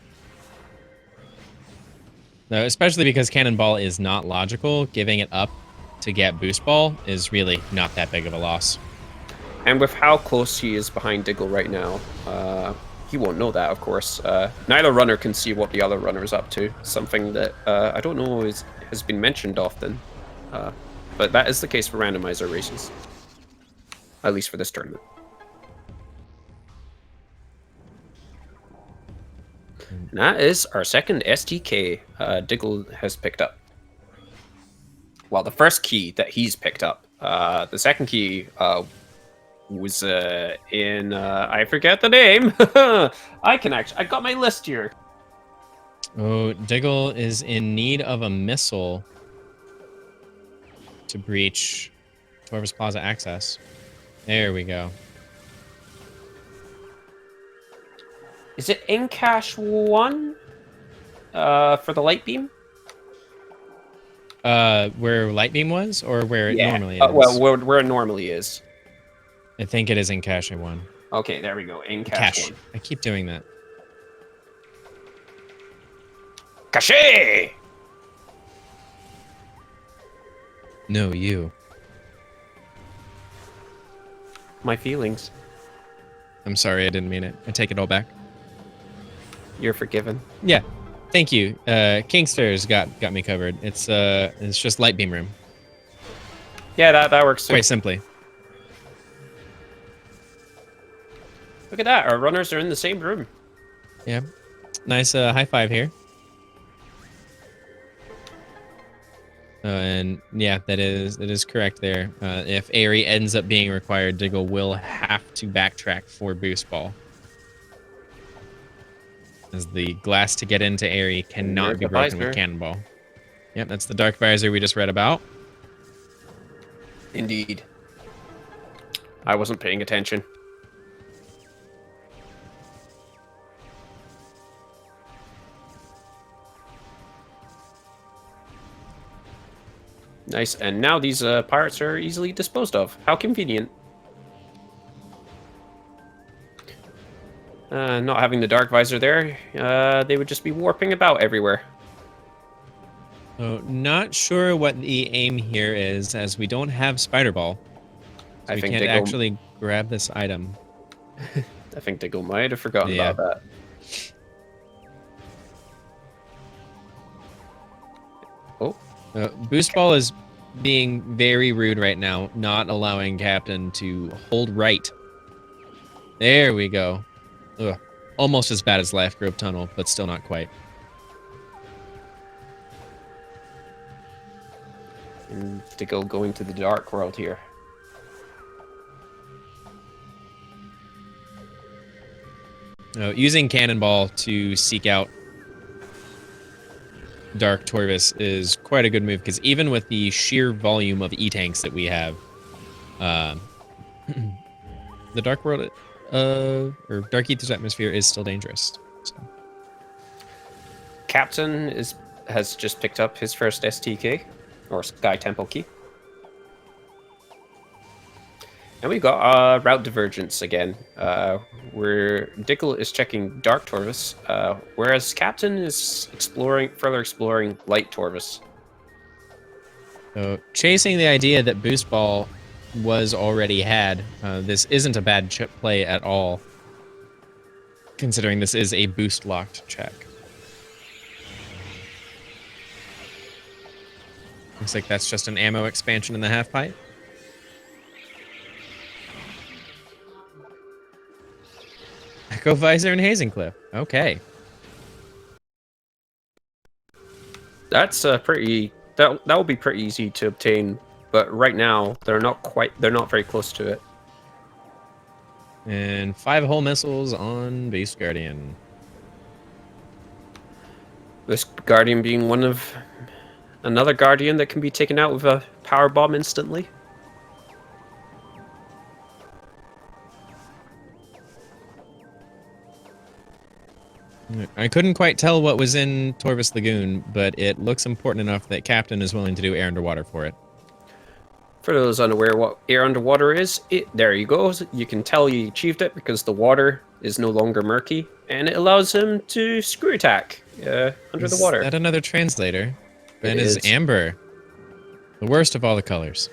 A: No, especially because Cannonball is not logical. Giving it up to get Boost Ball is really not that big of a loss.
B: And with how close he is behind Diggle right now, he won't know that, of course. Neither runner can see what the other runner is up to. Something that I don't know has been mentioned often. But that is the case for randomizer races. At least for this tournament. And that is our second STK Diggle has picked up. Well, the first key that he's picked up. The second key was in I forget the name. I got my list here.
A: Oh, Diggle is in need of a missile to breach Torvis Plaza access. There we go.
B: Is it in cache 1 for the light beam?
A: Where Light Beam was, or where it normally is?
B: Well, where it normally is.
A: I think it is in Cache 1.
B: Okay, there we go. In cache 1.
A: I keep doing that.
B: Cache!
A: No, you.
B: My feelings.
A: I'm sorry, I didn't mean it. I take it all back.
B: You're forgiven.
A: Yeah, thank you. Kingster's got me covered. It's just Light Beam room.
B: Yeah, that works too.
A: Quite simply.
B: Look at that. Our runners are in the same room.
A: Yeah. Nice high five here. And yeah, that is correct there. If Airy ends up being required, Diggle will have to backtrack for Boost Ball. As the glass to get into Airy cannot be broken with Cannonball. Yep, that's the Dark Visor we just read about.
B: Indeed. I wasn't paying attention. Nice, and now these pirates are easily disposed of. How convenient. Not having the Dark Visor there, they would just be warping about everywhere.
A: So not sure what the aim here is, as we don't have Spider Ball. So
B: I
A: we
B: think
A: can't
B: Diggle
A: actually grab this item.
B: I think Diggle might have forgotten about that. Oh.
A: Boost Ball is being very rude right now, not allowing Captain to hold right. There we go. Ugh. Almost as bad as Life Grove Tunnel, but still not quite.
B: And Diggle going to the dark world here.
A: Using Cannonball to seek out Dark Torvis is quite a good move, because even with the sheer volume of E-Tanks that we have, the Dark World, or Dark Ether's atmosphere is still dangerous. So.
B: Captain has just picked up his first STK, or Sky Temple key. And we've got route divergence again, where Diggle is checking Dark Torvis, whereas Captain is further exploring Light Torvis.
A: So, chasing the idea that Boost Ball was already had, this isn't a bad chip play at all, considering this is a boost-locked check. Looks like that's just an ammo expansion in the half-pipe. Echo Visor and Hazing Cliff. Okay.
B: That's pretty. That will be pretty easy to obtain, but right now they're not very close to it.
A: And 5 hull missiles on Base Guardian.
B: This Guardian being another Guardian that can be taken out with a power bomb instantly.
A: I couldn't quite tell what was in Torvus Lagoon, but it looks important enough that Captain is willing to do air underwater for it.
B: For those unaware what air underwater is, there you go. You can tell he achieved it because the water is no longer murky, and it allows him to screw attack under the water.
A: Is that another translator? That
B: It
A: is
B: is.
A: amber. The worst of all the colors.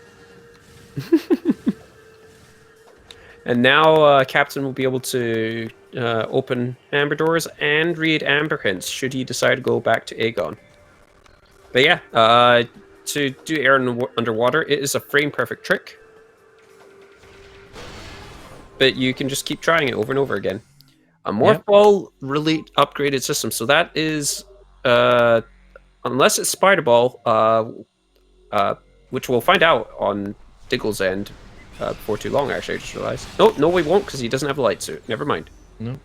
B: And now Captain will be able to open amber doors and read amber hints should he decide to go back to Aegon. But yeah, to do air underwater, it is a frame perfect trick. But you can just keep trying it over and over again. A Morph Ball really upgraded system. So that is, unless it's Spider Ball, which we'll find out on Diggle's end before too long, actually, I just realized. No, we won't, because he doesn't have a light suit. Never mind.
A: No.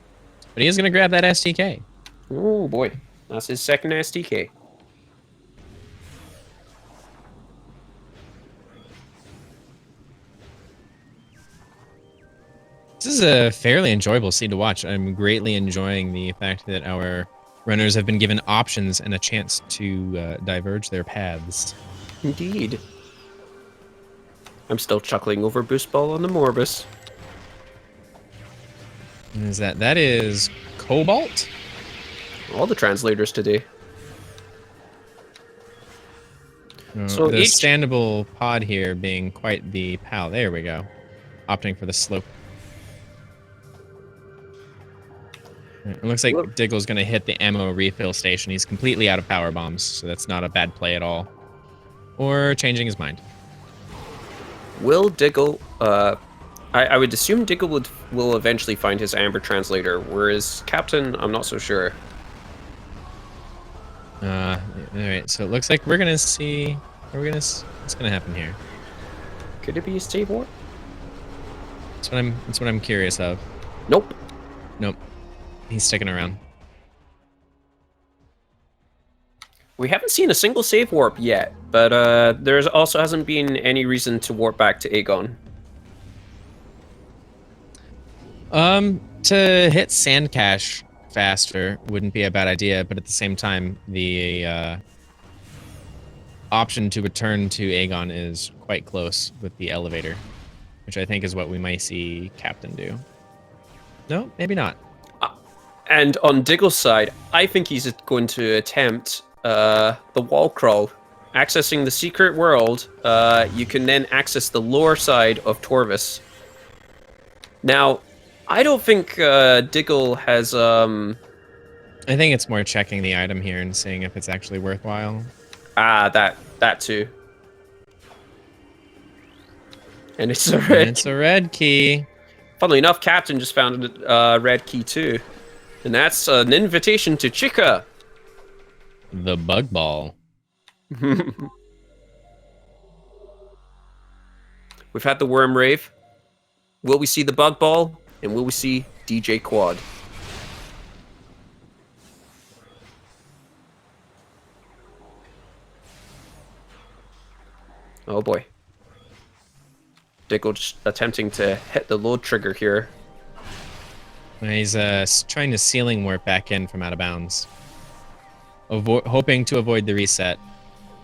A: But he is going to grab that STK.
B: Oh, boy. That's his second SDK.
A: This is a fairly enjoyable scene to watch. I'm greatly enjoying the fact that our runners have been given options and a chance to diverge their paths.
B: Indeed. I'm still chuckling over Boost Ball on the Morbus.
A: Is that is Cobalt?
B: All the translators today.
A: So the standable pod here being quite the pal. There we go. Opting for the slope. It looks like Diggle's going to hit the ammo refill station. He's completely out of power bombs, so that's not a bad play at all. Or changing his mind.
B: Will Diggle... I would assume Diggle will eventually find his Amber translator, whereas Captain, I'm not so sure.
A: Alright, so it looks like we're going to see... What's going to happen here?
B: Could it be a save warp?
A: That's what I'm curious of.
B: Nope.
A: Nope. He's sticking around.
B: We haven't seen a single save warp yet, but there also hasn't been any reason to warp back to Aegon.
A: To hit Sand Cache faster wouldn't be a bad idea, but at the same time, the option to return to Aegon is quite close with the elevator, which I think is what we might see Captain do. No, maybe not.
B: And on Diggle's side, I think he's going to attempt the wall crawl. Accessing the secret world, you can then access the lower side of Torvus. Now, I don't think Diggle has...
A: I think it's more checking the item here and seeing if it's actually worthwhile.
B: That too. And it's a red.
A: It's a red key.
B: Funnily enough, Captain just found a red key too. And that's an invitation to Chica.
A: The bug ball.
B: We've had the worm rave. Will we see the bug ball? And will we see DJ Quad? Oh boy. Diggle just attempting to hit the load trigger here.
A: He's trying to ceiling warp back in from out of bounds. Hoping to avoid the reset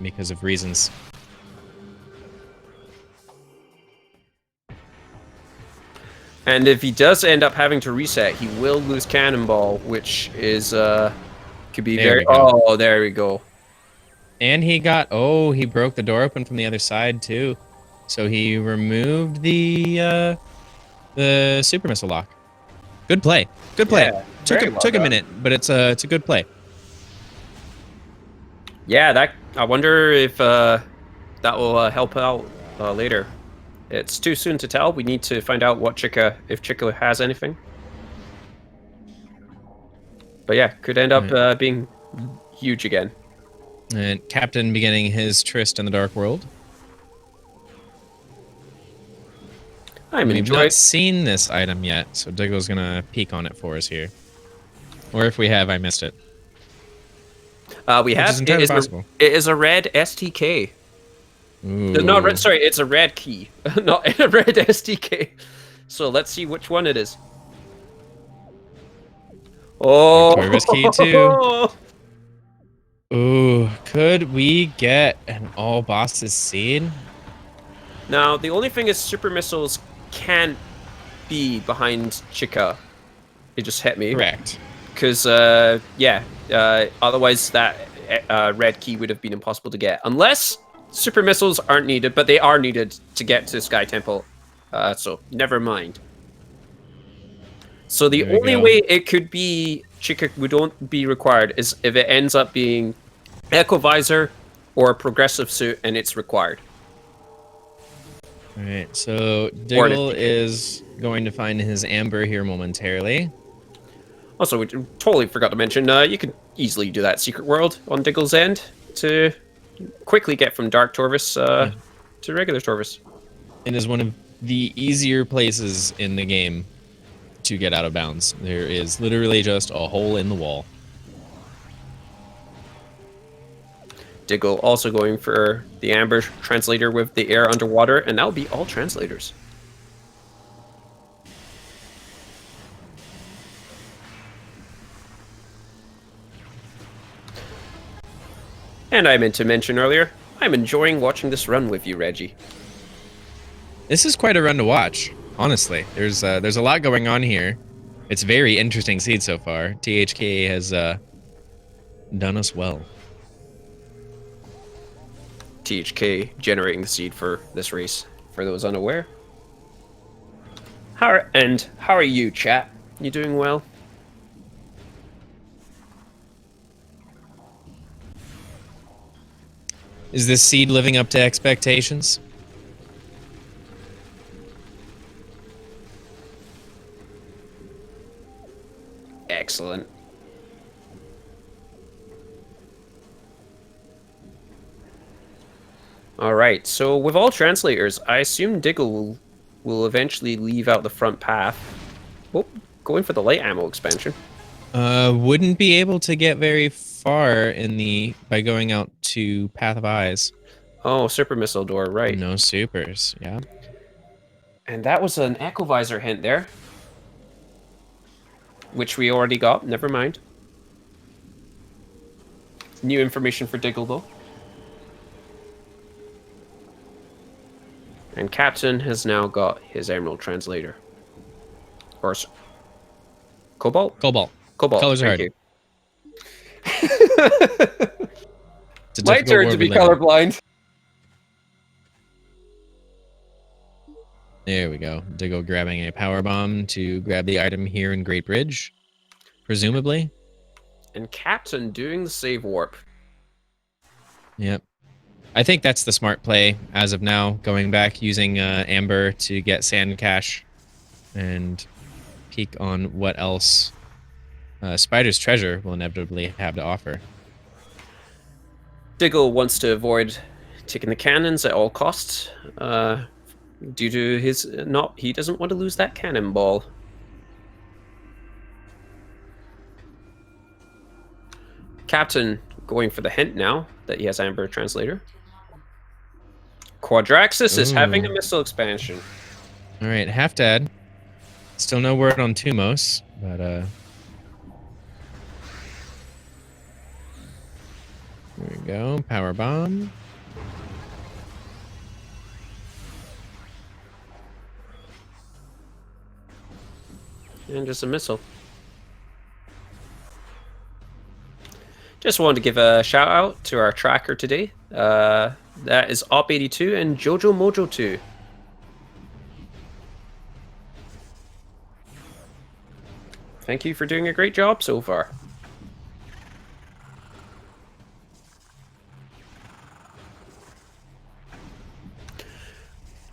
A: because of reasons.
B: And if he does end up having to reset, he will lose Cannonball, which is could be very... Oh, there we go.
A: And he broke the door open from the other side too. So he removed the super missile lock. Good play. Good play.
B: Yeah,
A: took a minute, but it's a good play.
B: Yeah, I wonder if that will help out later. It's too soon to tell. We need to find out if Chica has anything. But yeah, could end up being huge again.
A: And Captain beginning his tryst in the Dark World. We've not seen this item yet, so Diggle's gonna peek on it for us here. Or if we have, I missed it.
B: We have. It is a red STK. Not red. Sorry, it's a red key, not a red STK. So let's see which one it is. Oh,
A: Torvis key too. Ooh, could we get an all bosses seed?
B: Now the only thing is, super missiles can't be behind Chica. It just hit me.
A: Correct.
B: Because otherwise that red key would have been impossible to get, unless super missiles aren't needed, but they are needed to get to Sky Temple. So never mind. So the only way it could be Chica would be required is if it ends up being Echo Visor or a progressive suit, and it's required.
A: All right, so Diggle is going to find his amber here momentarily.
B: Also, we totally forgot to mention, you can easily do that secret world on Diggle's end to quickly get from Dark Torvis to regular Torvis.
A: It is one of the easier places in the game to get out of bounds. There is literally just a hole in the wall.
B: Diggle also going for the Amber Translator with the air underwater, and that'll be all translators. And I meant to mention earlier, I'm enjoying watching this run with you, Reggie.
A: This is quite a run to watch, honestly. There's a lot going on here. It's very interesting seed so far. THK has done us well.
B: THK generating the seed for this race, for those unaware. How are you, chat? You doing well?
A: Is this seed living up to expectations?
B: Excellent. All right, so with all translators, I assume Diggle will eventually leave out the front path. Oh, going for the light ammo expansion.
A: Wouldn't be able to get very far by going out to Path of Eyes.
B: Oh, super missile door, right.
A: No supers, yeah.
B: And that was an Echo Visor hint there. Which we already got, never mind. New information for Diggle, though. And Captain has now got his Emerald Translator. Or... Cobalt?
A: Cobalt.
B: Cobalt,
A: colors are hard.
B: You. My turn to be colorblind.
A: There we go. Diggle grabbing a power bomb to grab the item here in Great Bridge, presumably.
B: And Captain doing the save warp.
A: Yep. I think that's the smart play as of now, going back using Amber to get Sand Cache and peek on what else Spider's Treasure will inevitably have to offer.
B: Diggle wants to avoid taking the cannons at all costs, due to his he doesn't want to lose that cannonball. Captain going for the hint now that he has Amber Translator. Quadraxis is having a missile expansion.
A: All right, half dead. Still no word on Tumos, but there we go. Power bomb.
B: And just a missile. Just wanted to give a shout out to our tracker today. That is Op82 and Jojo Mojo 2. Thank you for doing a great job so far.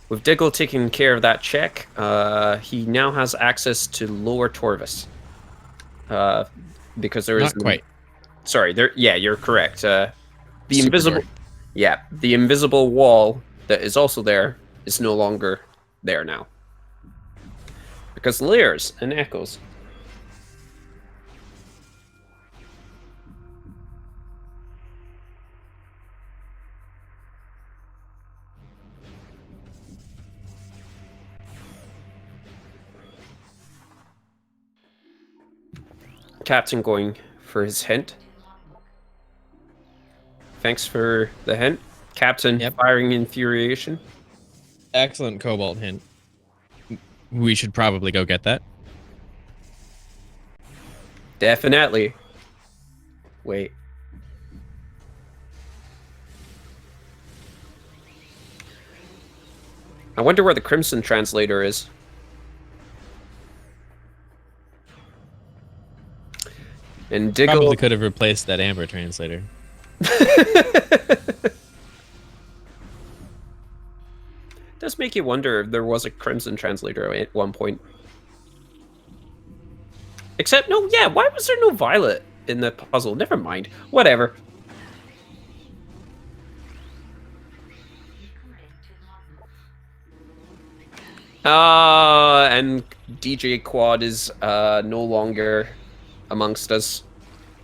B: With Diggle taking care of that check, he now has access to Lower Torvis. because there is
A: Not quite.
B: Sorry, there. Yeah, you're correct. The
A: Super
B: invisible.
A: door.
B: Yeah, the invisible wall that is also there is no longer there now. Because layers and echoes. Captain going for his hint. Thanks for the hint. Captain firing infuriation.
A: Excellent Cobalt hint. We should probably go get that.
B: Definitely. Wait. I wonder where the Crimson Translator is. And Diggle
A: Probably could have replaced that Amber translator.
B: Does make you wonder if there was a Crimson Translator at one point. Except, no, yeah, why was there no Violet in the puzzle? Never mind. Whatever. And DJ Quad is no longer amongst us.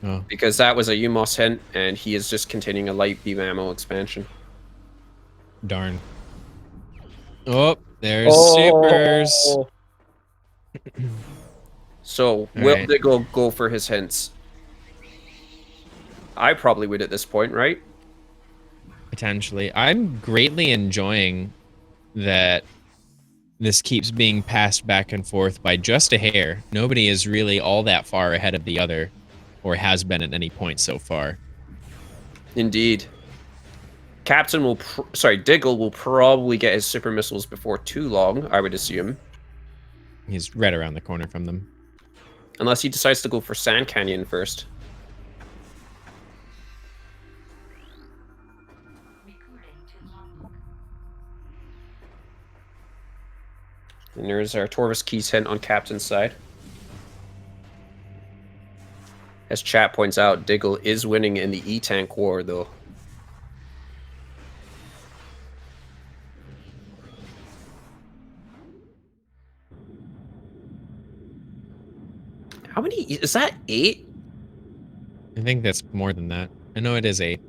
A: Oh.
B: Because that was a UMOS hint, and he is just continuing a light beam ammo expansion.
A: Darn. Oh, there's supers.
B: So, will Diggle go for his hints? I probably would at this point, right?
A: Potentially. I'm greatly enjoying that this keeps being passed back and forth by just a hair. Nobody is really all that far ahead of the other, or has been at any point so far.
B: Indeed. Captain will, Diggle will probably get his super missiles before too long, I would assume.
A: He's right around the corner from them.
B: Unless he decides to go for Sand Canyon first. And there's our Torvis Keys hint on Captain's side. As chat points out, Diggle is winning in the E-Tank war, though. How many? Is that 8?
A: I think that's more than that. I know it is 8.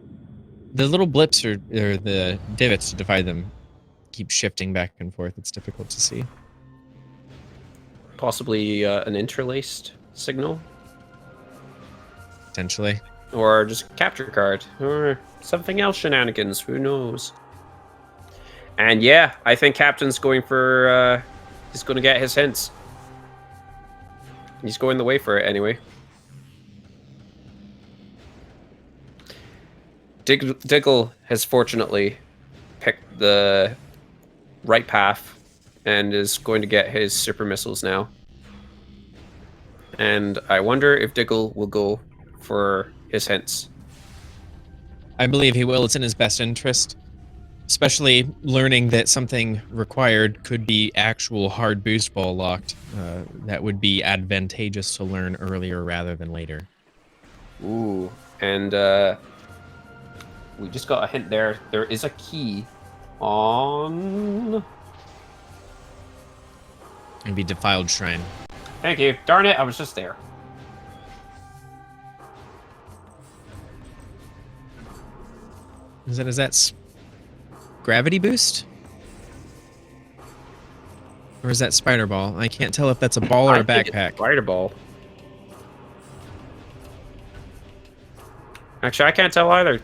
A: The little blips or the divots to divide them keep shifting back and forth. It's difficult to see.
B: Possibly an interlaced signal?
A: Potentially.
B: Or just a capture card. Or something else shenanigans. Who knows? And yeah, I think Captain's going for... he's going to get his hints. He's going the way for it anyway. Diggle has fortunately picked the right path and is going to get his super missiles now. And I wonder if Diggle will go for his hints.
A: I believe he will. It's in his best interest. Especially learning that something required could be actual hard boost ball locked. That would be advantageous to learn earlier rather than later.
B: Ooh, and we just got a hint there. There is a key on...
A: It'd be Defiled Shrine.
B: Thank you. Darn it, I was just there.
A: Is that gravity boost? Or is that spider ball? I can't tell if that's a ball or a backpack.
B: Spider ball. Actually, I can't tell either.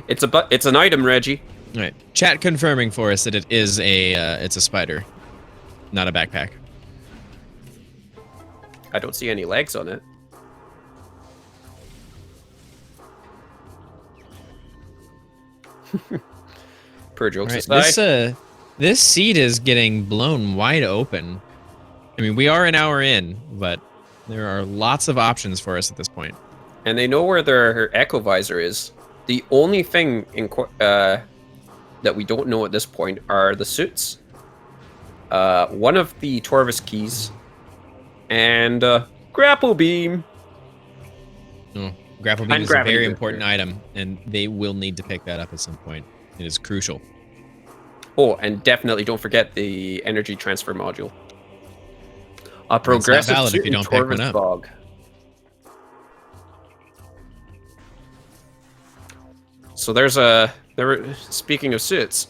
B: It's an item, Reggie.
A: All right, chat confirming for us that it is it's a spider, not a backpack.
B: I don't see any legs on it. Per jokes aside.
A: This seed is getting blown wide open. I mean, we are an hour in, but there are lots of options for us at this point.
B: And they know where their echo visor is. The only thing that we don't know at this point are the suits, one of the Torvis keys, and grapple beam.
A: No, grapple beam
B: And
A: is a
B: gravity
A: very
B: booster.
A: important item, and they will need to pick that up at some point. It is crucial.
B: Oh, and definitely don't forget the energy transfer module. A
A: Or it's not
B: progressive
A: valid if
B: suit
A: you
B: in
A: don't pick one
B: Torvis
A: up.
B: Bog. So speaking of suits.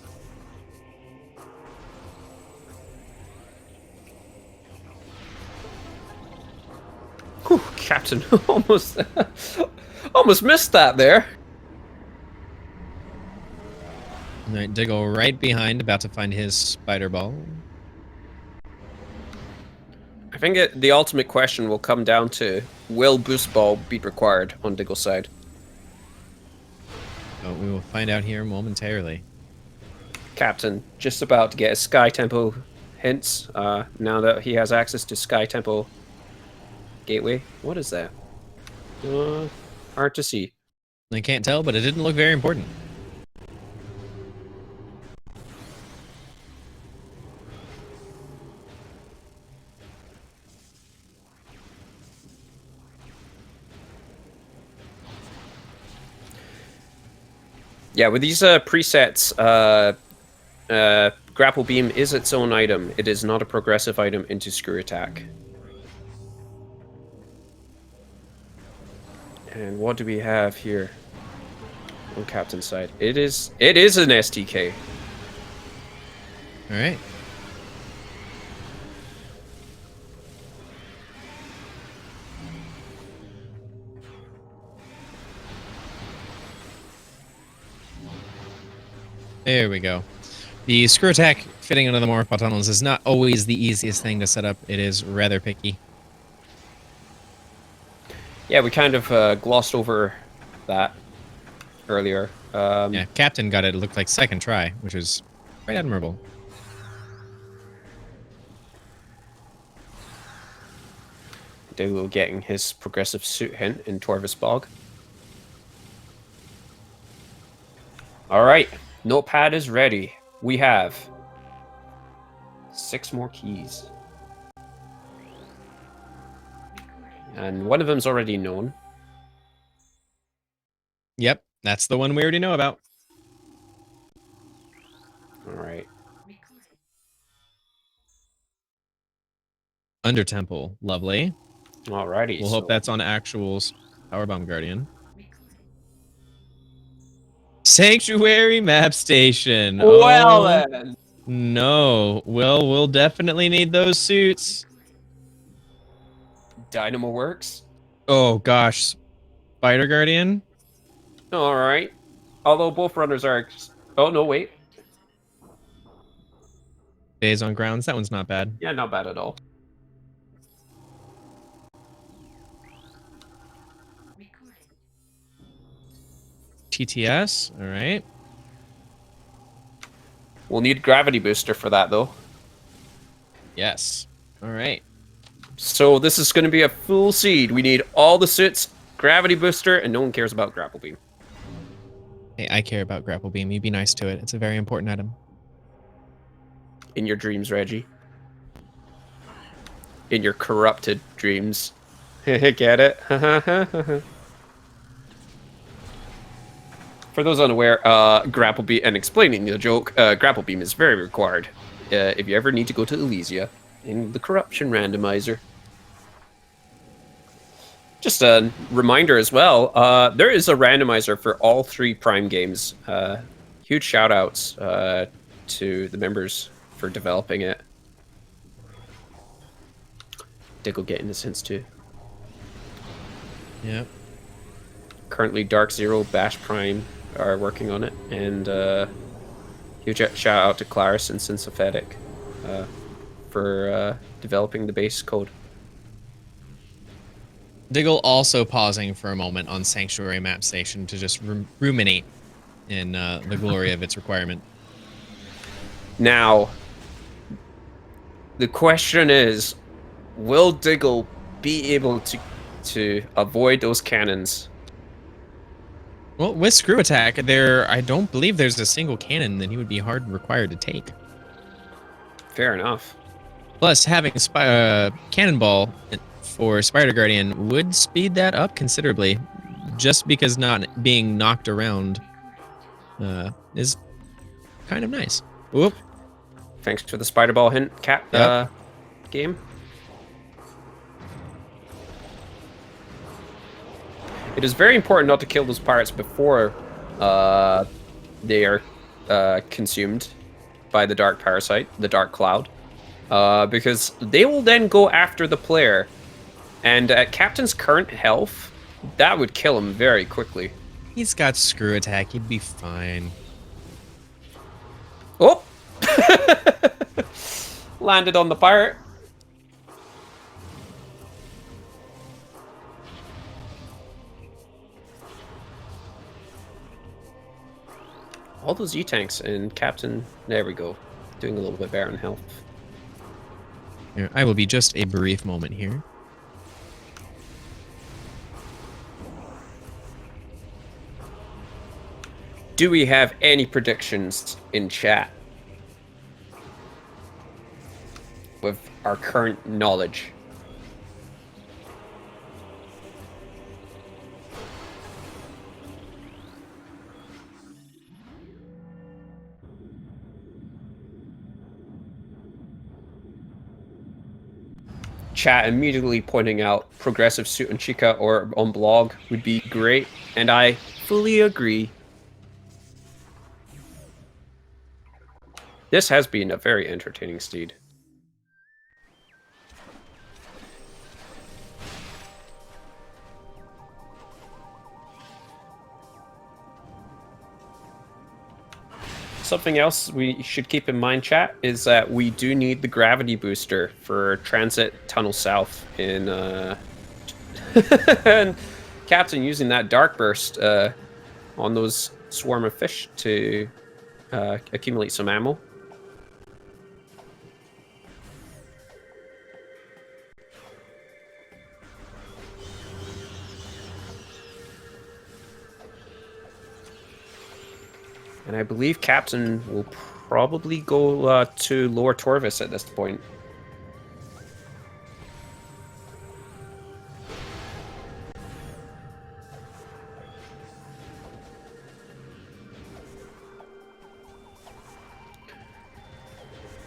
B: Whew, Captain, almost missed that there.
A: All right, Diggle right behind, about to find his spider ball.
B: I think the ultimate question will come down to, will boost ball be required on Diggle's side?
A: Oh, we will find out here momentarily.
B: Captain, just about to get his Sky Tempo hints, now that he has access to Sky Tempo Gateway. What is that? Hard to see.
A: I can't tell, but it didn't look very important.
B: Yeah, with these presets, Grapple Beam is its own item. It is not a progressive item into Screw Attack. And what do we have here on Captain's side? It is an STK.
A: All right. There we go. The screw attack fitting into the morph tunnels is not always the easiest thing to set up. It is rather picky.
B: Yeah, we kind of glossed over that earlier.
A: Yeah, Captain got it. It looked like second try, which was quite admirable.
B: Diggle getting his progressive suit hint in Torvis Bog. Alright, notepad is ready. We have 6 more keys. And one of them's already known.
A: Yep, that's the one we already know about.
B: Alright.
A: Under Temple, lovely.
B: Alrighty.
A: We'll hope that's on actuals. Powerbomb Guardian. Sanctuary Map Station.
B: Well
A: Oh,
B: then.
A: no. Well, we'll definitely need those suits.
B: Dynamo works.
A: Oh, gosh. Spider Guardian?
B: Alright. Although both runners are... Oh, no, wait.
A: Days on Grounds. That one's not bad.
B: Yeah, not bad at all.
A: TTS. All right.
B: We'll need Gravity Booster for that, though.
A: Yes. All right.
B: So this is going to be a full seed. We need all the suits, Gravity Booster, and no one cares about Grapple Beam.
A: Hey, I care about Grapple Beam. You be nice to it. It's a very important item.
B: In your dreams, Reggie. In your corrupted dreams. Get it? For those unaware, Grapple Beam, and explaining the joke, Grapple Beam is very required if you ever need to go to Elysia in the Corruption Randomizer. Just a reminder as well, there is a randomizer for all 3 Prime games. Huge shout outs to the members for developing it. Diggle getting his hints too.
A: Yep.
B: Currently Dark Zero, Bash Prime are working on it, and huge shout out to Claris and Synthothetic for developing the base code.
A: Diggle also pausing for a moment on Sanctuary Map Station to just ruminate in the glory of its requirement.
B: Now, the question is, will Diggle be able to avoid those cannons?
A: Well, with Screw Attack, I don't believe there's a single cannon that he would be hard required to take.
B: Fair enough.
A: Plus, having Cannonball for Spider Guardian would speed that up considerably. just because not being knocked around is kind of nice. Whoop.
B: Thanks for the spider ball hint,
A: Yep.
B: game. It is very important not to kill those pirates before they are consumed by the dark parasite, the dark cloud, because they will then go after the player, and at Captain's current health, that would kill him very quickly.
A: He's got screw attack. He'd be fine.
B: Oh! Landed on the pirate. All those E-tanks and Captain... There we go. Doing a little bit better in health.
A: Here, I will be just a brief moment here.
B: Do we have any predictions in chat? With our current knowledge. Chat immediately pointing out progressive suit on Chica or on blog would be great, and I fully agree. This has been a very entertaining steed. Something else we should keep in mind, chat, is that we do need the gravity booster for Transit Tunnel South in and Captain using that Dark Burst on those swarm of fish to accumulate some ammo. And I believe Captain will probably go to Lower Torvis at this point.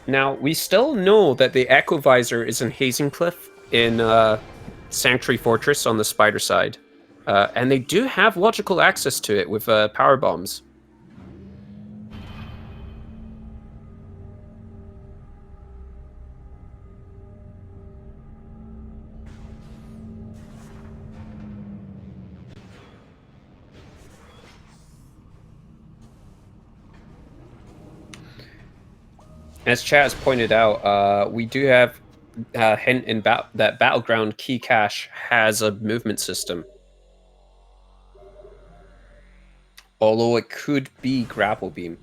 B: Now, we still know that the Echo Visor is in Hazing Cliff in Sanctuary Fortress on the Spider side. And they do have logical access to it with power bombs. As Chad has pointed out, we do have a hint in that Battleground Key Cache has a movement system. Although it could be Grapple Beam.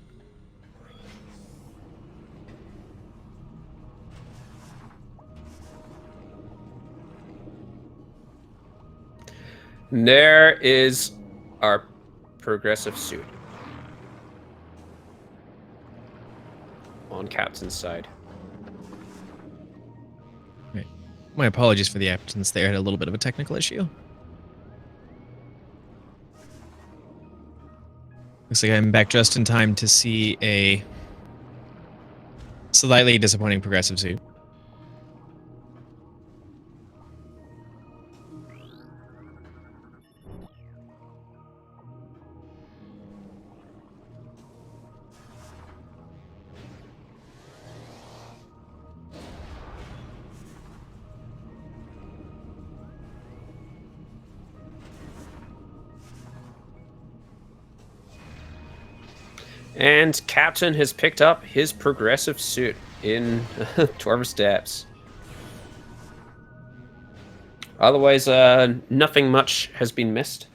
B: And there is our progressive suit. On Captain's side.
A: Right. My apologies for the absence there. I had a little bit of a technical issue. Looks like I'm back just in time to see a slightly disappointing progressive suit.
B: And Captain has picked up his progressive suit in Torvis Depths. Otherwise, nothing much has been missed.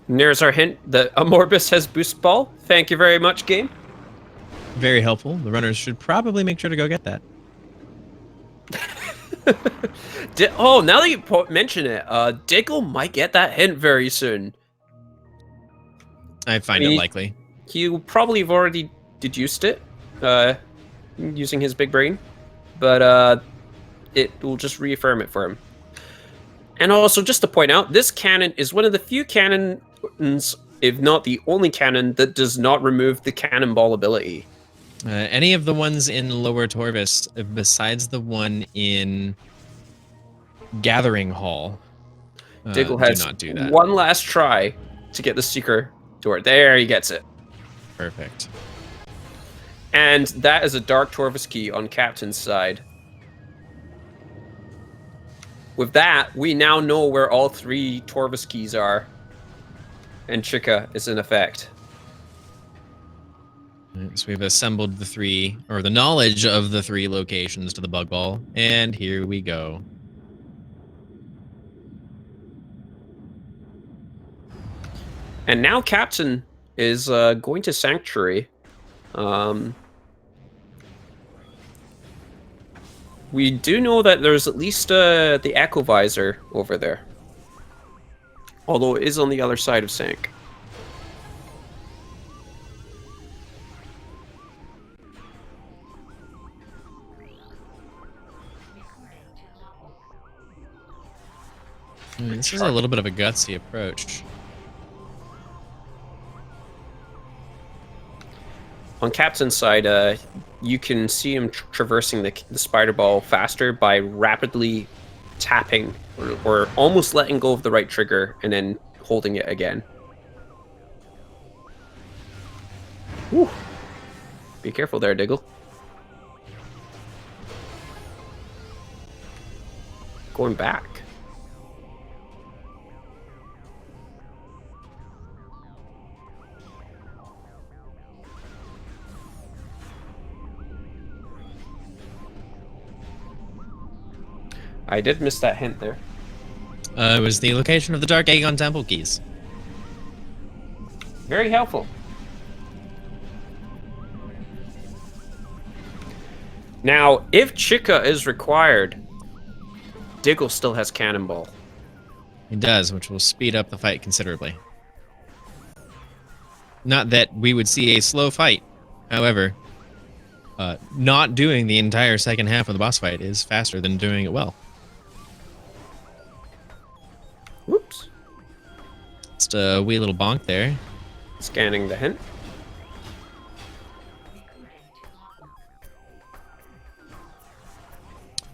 B: And there's our hint that Amorbus has boost ball. Thank you very much, game.
A: very helpful. The runners should probably make sure to go get that.
B: Now that you mention it, Diggle might get that hint very soon.
A: I find it likely.
B: He probably have already deduced it, using his big brain, but it will just reaffirm it for him. And also, just to point out, this cannon is one of the few cannons, if not the only cannon, that does not remove the cannonball ability.
A: Any of the ones in Lower Torvis, besides the one in Gathering Hall,
B: Diggle has
A: do not do that.
B: One last try to get the seeker door. There, he gets it.
A: Perfect.
B: And that is a Dark Torvis key on Captain's side. With that, we now know where all 3 Torvis keys are. And Chica is in effect.
A: So we've assembled the 3, or the knowledge of the 3 locations to the bug ball, and here we go.
B: And now Captain is going to Sanctuary. We do know that there's at least the Echo Visor over there. Although it is on the other side of Sank.
A: This is a little bit of a gutsy approach.
B: On Captain's side, you can see him traversing the spider ball faster by rapidly tapping or almost letting go of the right trigger and then holding it again. Whew. Be careful there, Diggle. Going back. I did miss that hint there.
A: It was the location of the Dark Aegon Temple keys.
B: Very helpful. Now, if Chica is required, Diggle still has Cannonball.
A: It does, which will speed up the fight considerably. Not that we would see a slow fight. However, not doing the entire second half of the boss fight is faster than doing it well.
B: Whoops.
A: Just a wee little bonk there.
B: Scanning the hint.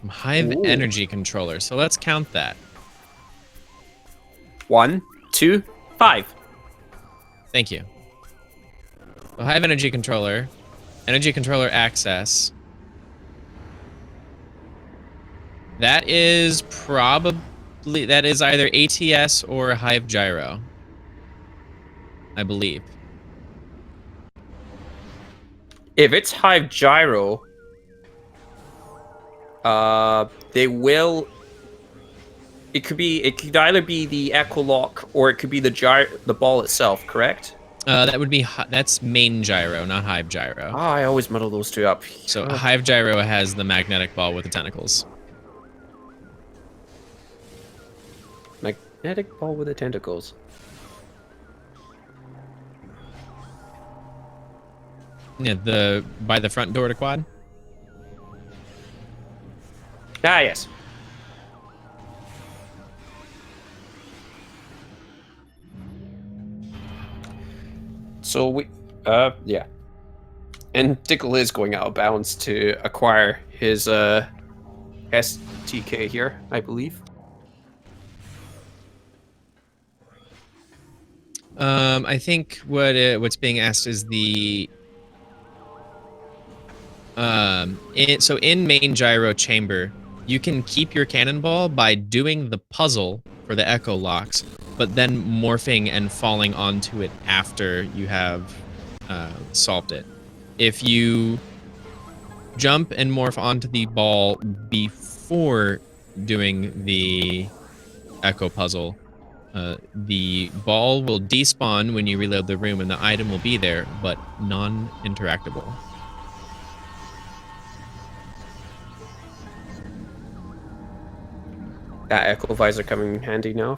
A: Hive
B: Ooh.
A: energy controller. So let's count that.
B: 1, 2, 5.
A: Thank you. So Hive energy controller access. That is either ATS or Hive gyro, I believe.
B: If it's Hive gyro, they will. It could either be the Echo Lock or it could be the ball itself. Correct?
A: That's main gyro, not Hive gyro.
B: Oh, I always muddle those two up.
A: So Hive gyro has the magnetic ball with the tentacles.
B: Magnetic ball with the tentacles.
A: Yeah, by the front door to quad.
B: Ah, yes. So yeah. And Diggle is going out of bounds to acquire his STK here, I believe.
A: I think what's being asked is so in main gyro chamber, you can keep your cannonball by doing the puzzle for the echo locks, but then morphing and falling onto it after you have solved it. If you jump and morph onto the ball before doing the echo puzzle, the ball will despawn when you reload the room and the item will be there, but non-interactable.
B: That Echo Visor coming in handy now.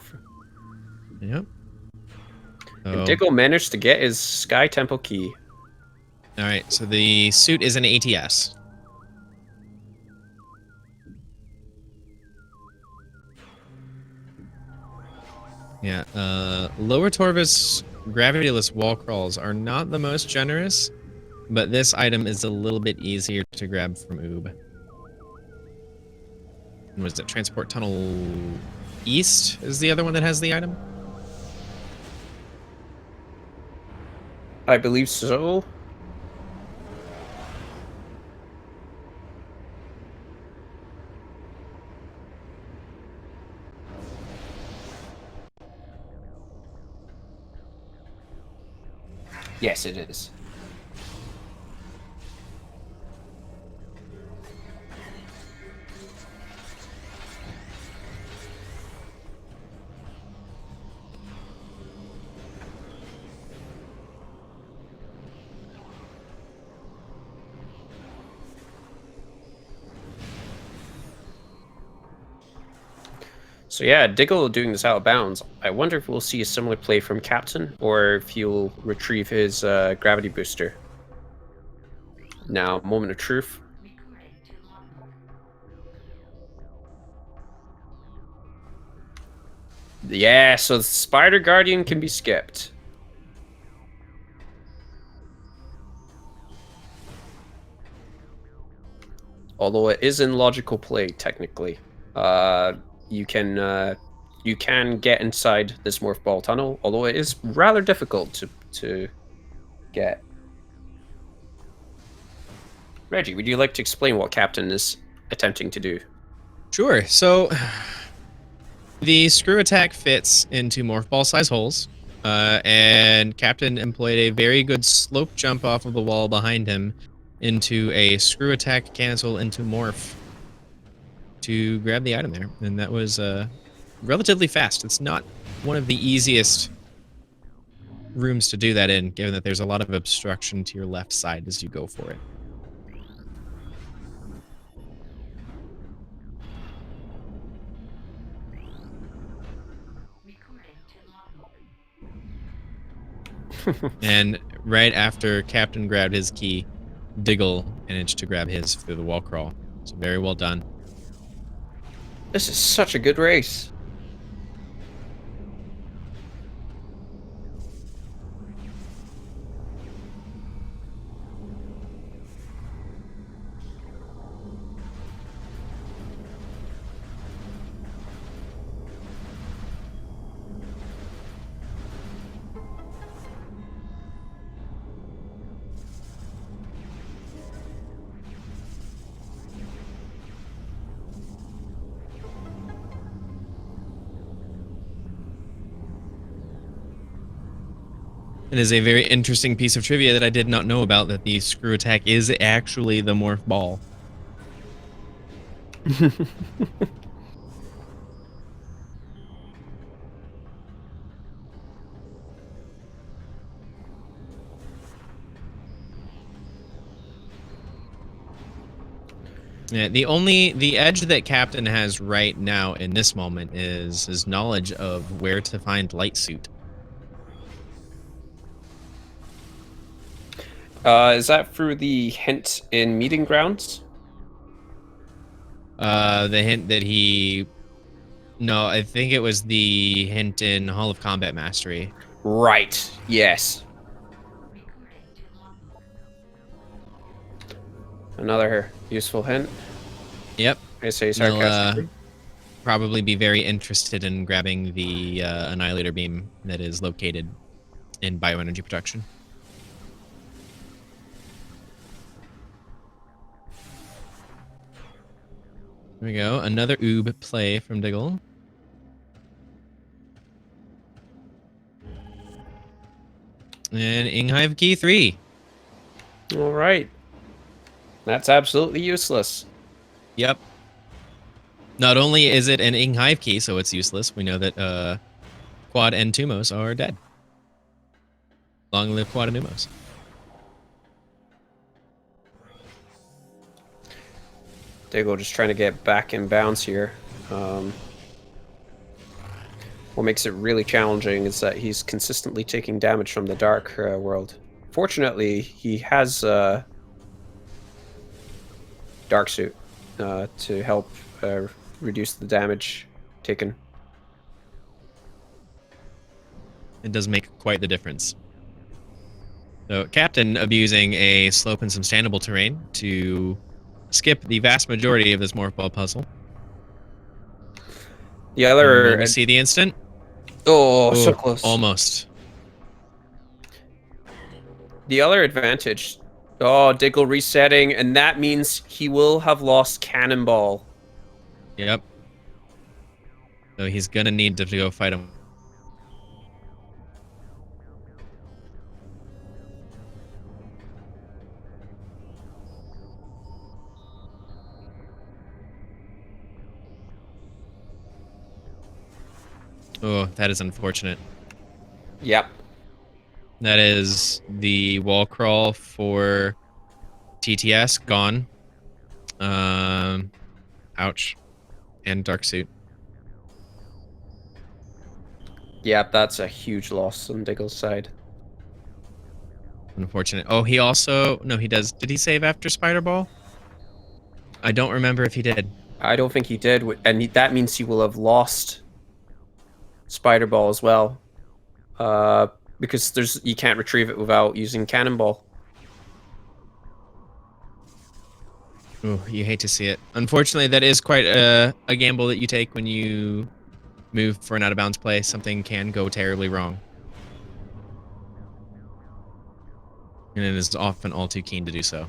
A: Yep.
B: And
A: So,
B: Diggle managed to get his Sky Temple key.
A: all right, so the suit is an ATS. Yeah, lower Torvus gravityless wall crawls are not the most generous, but this item is a little bit easier to grab from Oob. And was it Transport Tunnel East is the other one that has the item?
B: I believe so. Yes, it is. So yeah, Diggle doing this out of bounds. I wonder if we'll see a similar play from Captain, or if he'll retrieve his gravity booster. Now, moment of truth. Yeah, so the Spider Guardian can be skipped. Although it is in logical play, technically. You can get inside this Morph Ball tunnel, although it is rather difficult to get. Reggie, would you like to explain what Captain is attempting to do?
A: Sure. So the screw attack fits into morph ball size holes, and Captain employed a very good slope jump off of the wall behind him into a screw attack cancel into morph to grab the item there, and that was relatively fast. It's not one of the easiest rooms to do that in, given that there's a lot of obstruction to your left side as you go for it. And right after Captain grabbed his key, Diggle managed to grab his through the wall crawl. So very well done.
B: This is such a good race.
A: It is a very interesting piece of trivia that I did not know about, that the screw attack is actually the morph ball. Yeah, the edge that Captain has right now in this moment is his knowledge of where to find light suit.
B: Is that through the hint in Meeting Grounds?
A: The hint that he... No, I think it was the hint in Hall of Combat Mastery.
B: Right, yes. Another useful hint.
A: Yep.
B: I say
A: He'll
B: sarcastically.
A: probably be very interested in grabbing the Annihilator Beam that is located in Bioenergy Protection. There we go. Another Oob play from Diggle. And Inghive Key 3.
B: All right. That's absolutely useless.
A: Yep. Not only is it an Inghive Key, so it's useless, we know that Quad and Tumos are dead. Long live Quad and Tumos.
B: Diggle just trying to get back in bounds here. What makes it really challenging is that he's consistently taking damage from the dark world. Fortunately, he has dark suit to help reduce the damage taken.
A: It does make quite the difference. So, Captain abusing a slope and some standable terrain to skip the vast majority of this morph ball puzzle.
B: The
A: And
B: other...
A: will we see the instant?
B: Oh, so
A: Ooh,
B: close.
A: almost.
B: The other advantage... Oh, Diggle resetting, and that means he will have lost Cannonball.
A: Yep. So he's gonna need to go fight him. Oh, that is unfortunate.
B: Yep.
A: That is the wall crawl for TTS gone. Ouch. And dark suit.
B: Yep, that's a huge loss on Diggle's side.
A: Unfortunate. Oh, he also... No, he does. Did he save after Spider Ball? I don't remember if he did.
B: I don't think he did, and that means he will have lost Spider Ball as well. Because you can't retrieve it without using Cannonball.
A: Oh, you hate to see it. Unfortunately, that is quite a gamble that you take when you move for an out-of-bounds play. Something can go terribly wrong. And it is often all too keen to do so.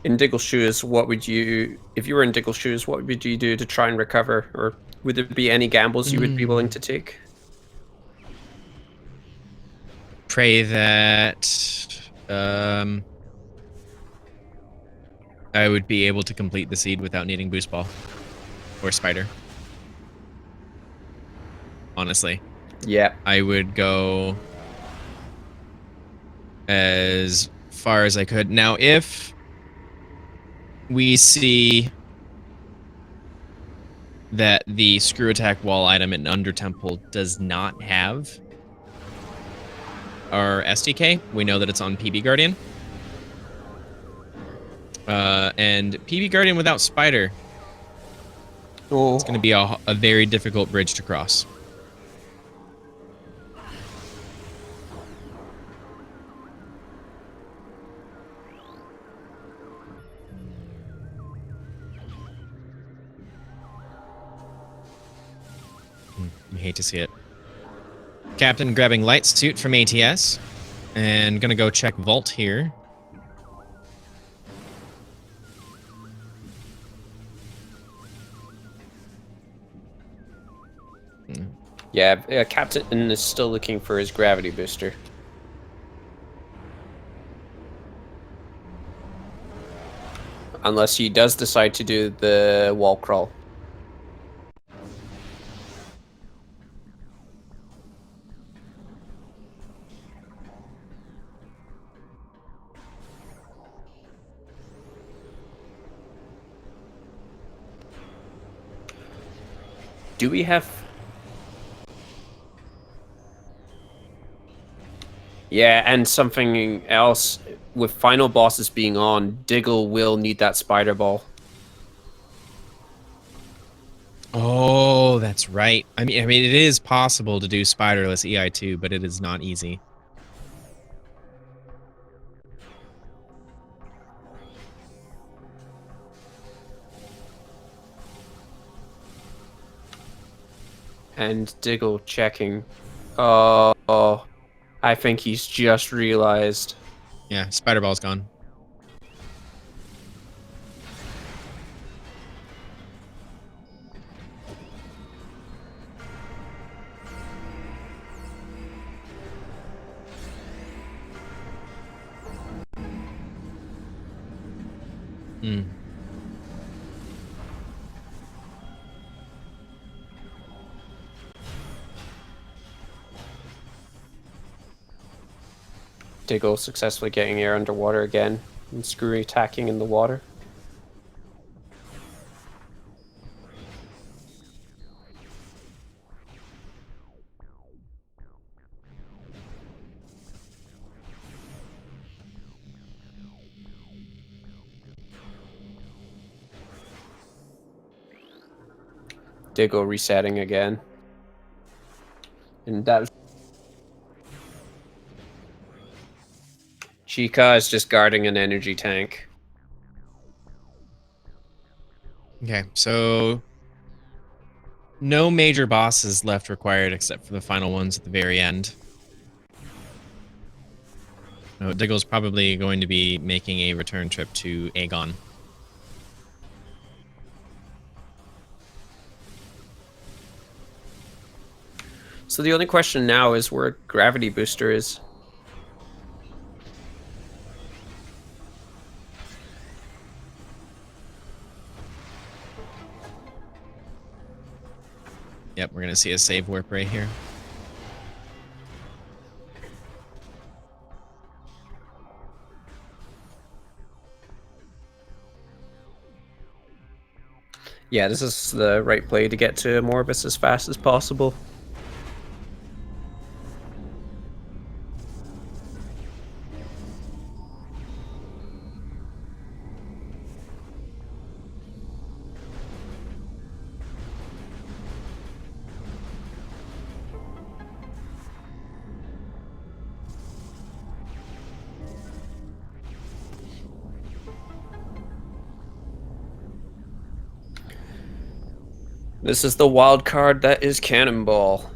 B: In Diggle's shoes, if you were in Diggle's shoes, what would you do to try and recover? Or would there be any gambles you would be willing to take?
A: Pray that I would be able to complete the seed without needing boost ball or spider. Honestly.
B: Yeah.
A: I would go as far as I could. Now, if we see that the screw attack wall item in Under Temple does not have our SDK, we know that it's on PB Guardian. And PB Guardian without Spider, it's going to be a very difficult bridge to cross. I hate to see it. Captain grabbing light suit from ATS. And gonna go check Vault here.
B: Yeah, Captain is still looking for his gravity booster. Unless he does decide to do the wall crawl. Do we have... Yeah, and something else, with final bosses being on, Diggle will need that spider ball.
A: Oh, that's right. I mean, it is possible to do spiderless EI2, but it is not easy.
B: And Diggle checking. Oh, I think he's just realized.
A: Yeah, spider ball's gone. Mm.
B: Diggle successfully getting air underwater again and screwy attacking in the water. Diggle resetting again. And that was... Chica is just guarding an energy tank.
A: Okay, so no major bosses left required except for the final ones at the very end. No, Diggle's probably going to be making a return trip to Aegon.
B: So the only question now is where Gravity Booster is.
A: Yep, we're going to see a save warp right here.
B: Yeah, this is the right play to get to Morbus as fast as possible. This is the wild card that is Cannonball.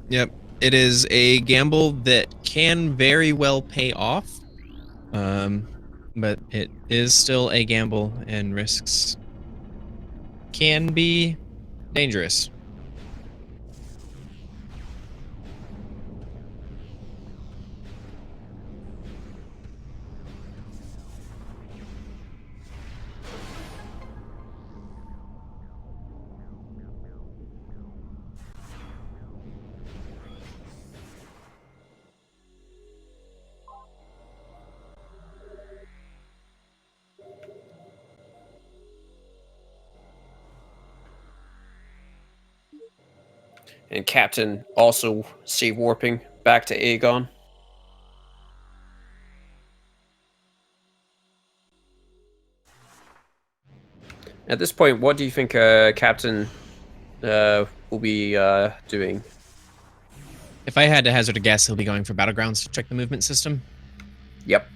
A: Yep, it is a gamble that can very well pay off, but it is still a gamble and risks can be dangerous.
B: And Captain also save warping back to Aegon. At this point, what do you think Captain will be doing?
A: If I had to hazard a guess, he'll be going for Battlegrounds to check the movement system.
B: Yep.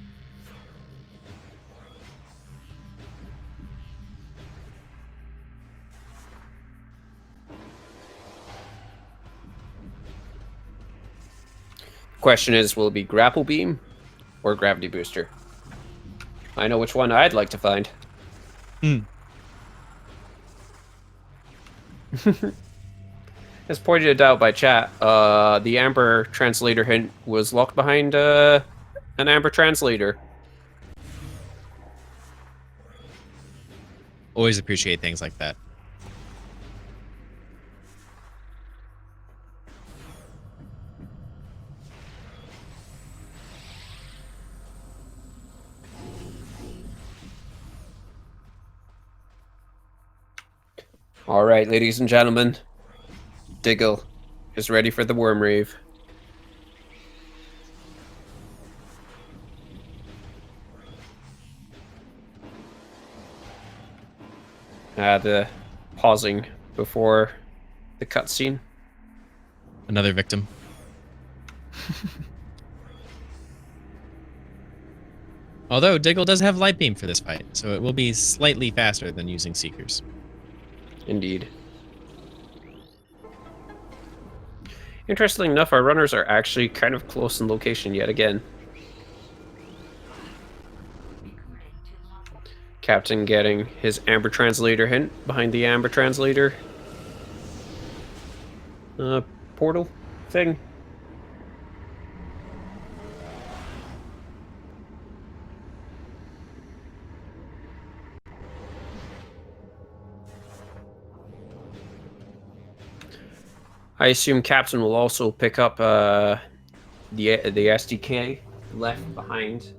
B: Question is, will it be Grapple Beam or Gravity Booster? I know which one I'd like to find. As pointed out by chat, the Amber translator hint was locked behind an Amber translator.
A: Always appreciate things like that.
B: All right, ladies and gentlemen, Diggle is ready for the Worm Rave. The pausing before the cutscene.
A: Another victim. Although Diggle does have Light Beam for this fight, so it will be slightly faster than using Seekers.
B: Indeed. Interestingly enough, our runners are actually kind of close in location yet again. Captain getting his Amber Translator hint behind the Amber Translator portal thing. I assume Captain will also pick up the SDK left behind.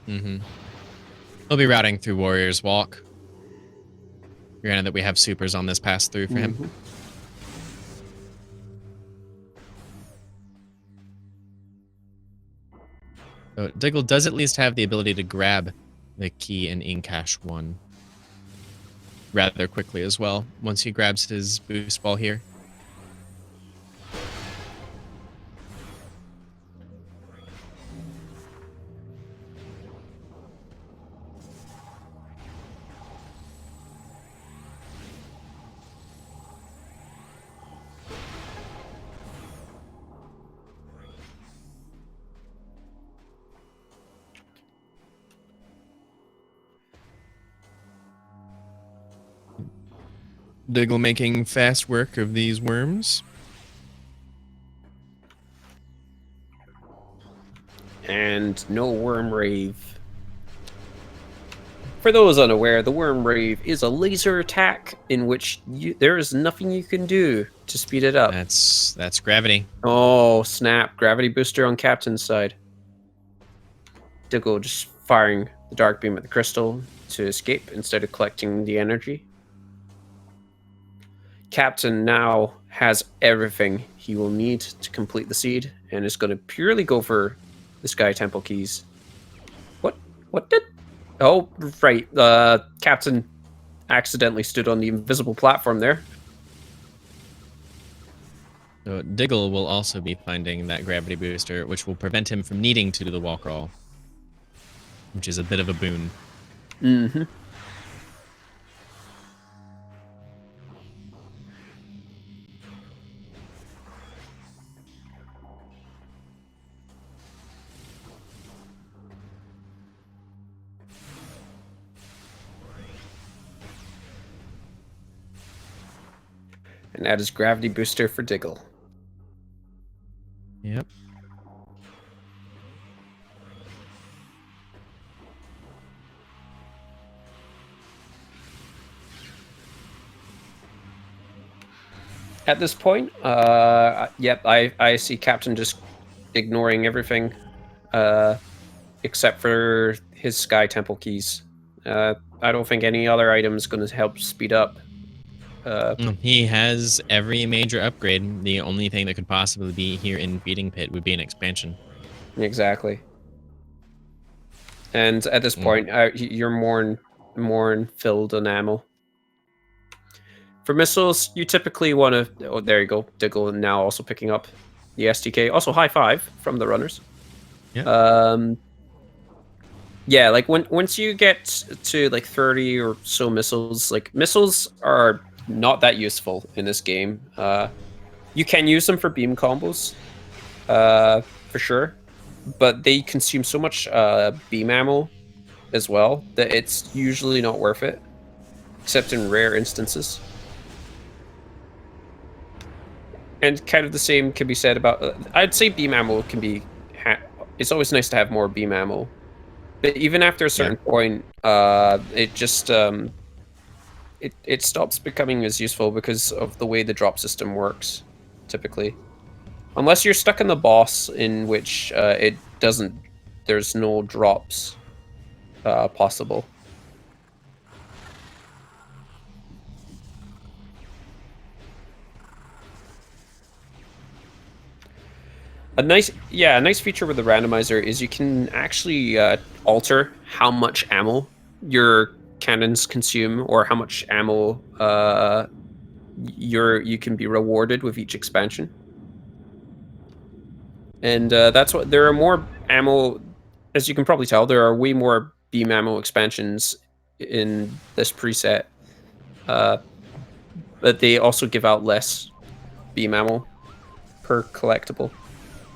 A: Mm-hmm. He'll be routing through Warrior's Walk. Granted that we have supers on this pass through for him. So Diggle does at least have the ability to grab the key in Incash 1 rather quickly as well, once he grabs his boost ball here. Diggle making fast work of these worms.
B: And no Worm Rave. For those unaware, the Worm Rave is a laser attack in which there is nothing you can do to speed it up.
A: That's gravity.
B: Oh, snap. Gravity booster on Captain's side. Diggle just firing the Dark Beam at the crystal to escape instead of collecting the energy. Captain now has everything he will need to complete the seed and is going to purely go for the Sky Temple keys. What did... Oh, right. Captain accidentally stood on the invisible platform there.
A: So Diggle will also be finding that gravity booster, which will prevent him from needing to do the wall crawl, which is a bit of a boon.
B: Mm-hmm. And that is gravity booster for Diggle.
A: Yep.
B: At this point, yep, I see Captain just ignoring everything, except for his Sky Temple keys. I don't think any other item is going to help speed up.
A: He has every major upgrade. The only thing that could possibly be here in Feeding Pit would be an expansion.
B: Exactly. And at this point, you're more filled on ammo. For missiles, you typically want to... Oh, there you go. Diggle now also picking up the STK. Also, high five from the runners.
A: Yeah.
B: Yeah, like once you get to like 30 or so missiles, like missiles are not that useful in this game. You can use them for beam combos, for sure, but they consume so much beam ammo as well that it's usually not worth it, except in rare instances. And kind of the same can be said about... I'd say beam ammo can be... it's always nice to have more beam ammo. But even after a certain point, it just... it stops becoming as useful because of the way the drop system works, typically. Unless you're stuck in the boss in which it doesn't... There's no drops possible. A nice feature with the randomizer is you can actually alter how much ammo your cannons consume, or how much ammo you can be rewarded with each expansion. And that's what... There are more ammo, as you can probably tell. There are way more beam ammo expansions in this preset, but they also give out less beam ammo per collectible,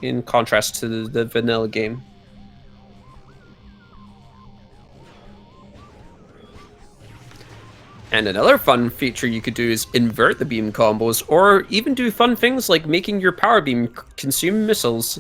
B: in contrast to the vanilla game. And another fun feature you could do is invert the beam combos, or even do fun things like making your power beam consume missiles.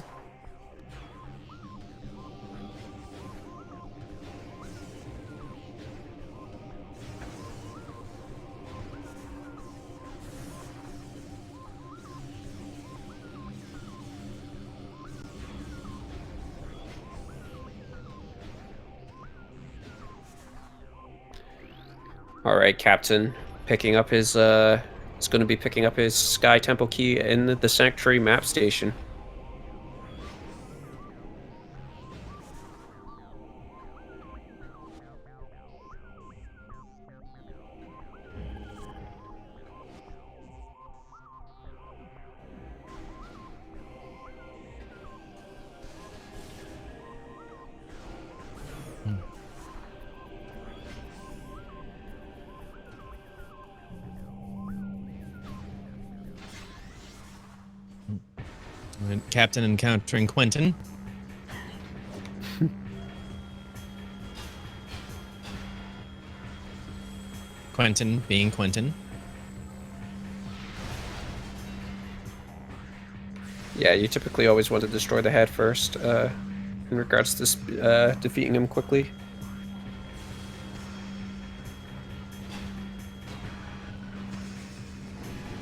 B: All right, Captain. Picking up his it's going to be picking up his Sky Temple key in the Sanctuary map station.
A: Captain encountering Quentin. Quentin being Quentin.
B: Yeah, you typically always want to destroy the head first, in regards to defeating him quickly.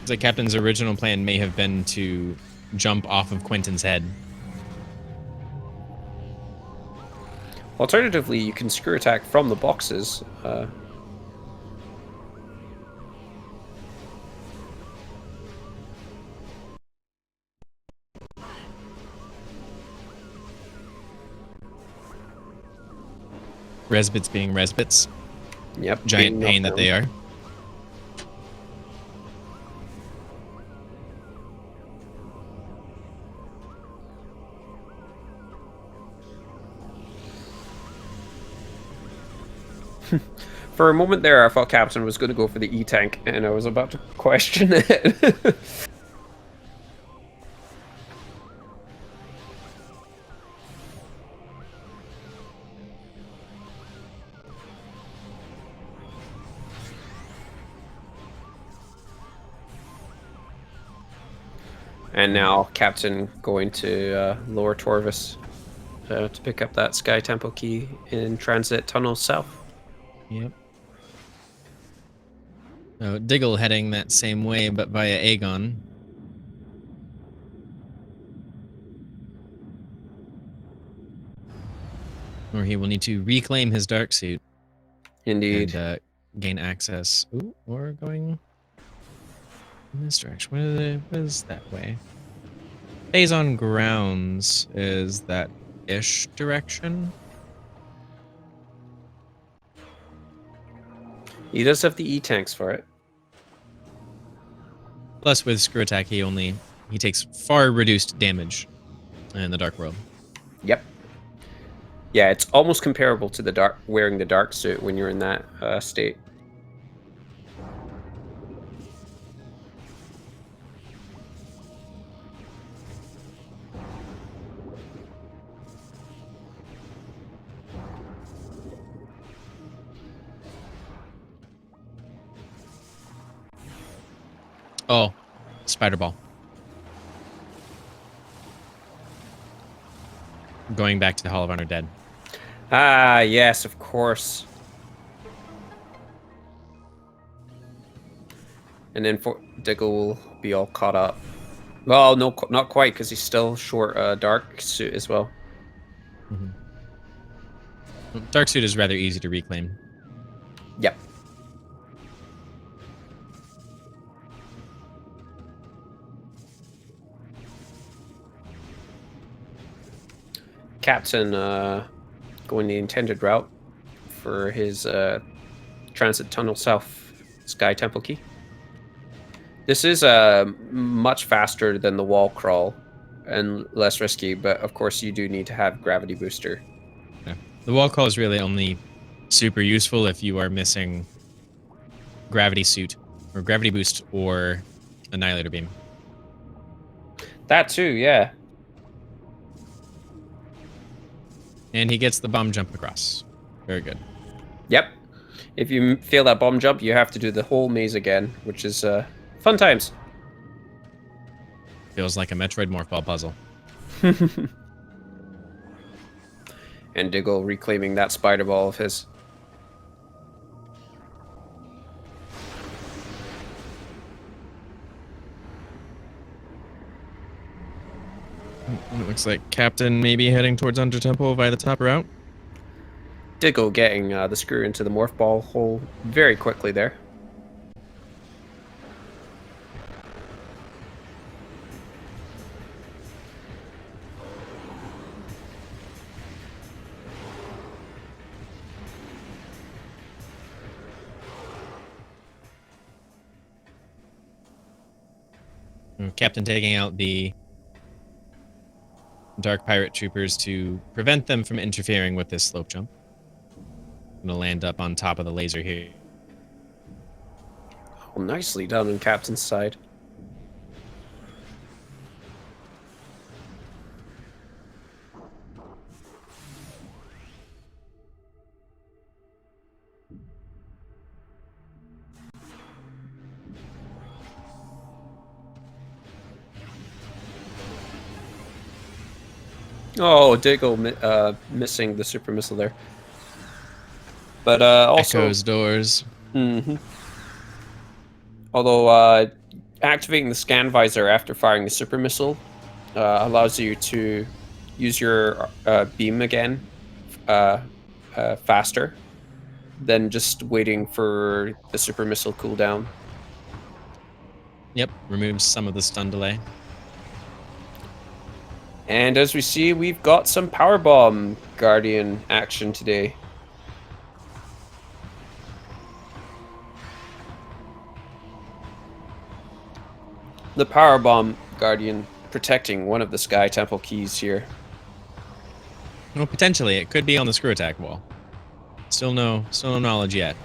A: The captain's original plan may have been to jump off of Quentin's head.
B: Alternatively, you can screw attack from the boxes.
A: Resbits being Resbits.
B: Yep.
A: Giant pain that they are.
B: For a moment there, I thought Captain was going to go for the E-Tank, and I was about to question it. And now Captain going to Lower Torvis to pick up that Sky Temple key in Transit Tunnel South.
A: Yep. So Diggle heading that same way, but via Aegon. Or he will need to reclaim his dark suit.
B: Indeed.
A: And gain access. Ooh, or going in this direction. What is that way? Stays on grounds is that ish direction.
B: He does have the E-Tanks for it.
A: Plus, with screw attack, he takes far reduced damage in the Dark World.
B: Yep. Yeah, it's almost comparable to wearing the dark suit when you're in that state.
A: Oh, Spider Ball. Going back to the Hall of Honor Dead.
B: Ah, yes, of course. And then Diggle will be all caught up. Well, no, not quite, because he's still short dark suit as well.
A: Mm-hmm. Dark suit is rather easy to reclaim.
B: Yep. Captain going the intended route for his Transit Tunnel South Sky Temple key. This is much faster than the wall crawl and less risky, but of course you do need to have gravity booster.
A: Yeah. The wall call is really only super useful if you are missing gravity suit or gravity boost or annihilator beam.
B: That too, yeah.
A: And he gets the bomb jump across. Very good.
B: Yep. If you fail that bomb jump, you have to do the whole maze again, which is fun times.
A: Feels like a Metroid morph ball puzzle.
B: And Diggle reclaiming that spider ball of his.
A: It looks like Captain maybe heading towards Under Temple via the top route.
B: Diggle getting the screw into the morph ball hole very quickly there.
A: Captain taking out the Dark Pirate Troopers to prevent them from interfering with this slope jump. I'm gonna land up on top of the laser here.
B: Oh, nicely done on Captain's side. Oh, Diggle missing the super missile there. But also...
A: Echo's doors.
B: Mm-hmm. Although activating the scan visor after firing the super missile allows you to use your beam again faster than just waiting for the super missile cooldown.
A: Yep, removes some of the stun delay.
B: And as we see, we've got some Powerbomb Guardian action today. The Powerbomb Guardian protecting one of the Sky Temple keys here.
A: Well, potentially, it could be on the screw attack wall. Still no knowledge yet.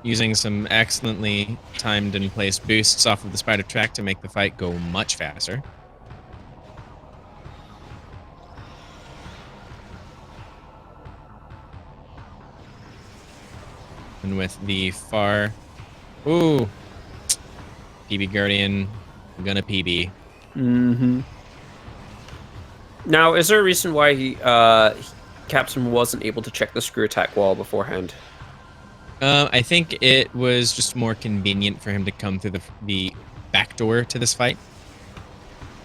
A: Using some excellently timed and placed boosts off of the spider track to make the fight go much faster. And with the far... Ooh! PB Guardian, gonna PB.
B: Mm-hmm. Now, is there a reason why Captain wasn't able to check the screw attack wall beforehand?
A: I think it was just more convenient for him to come through the back door to this fight.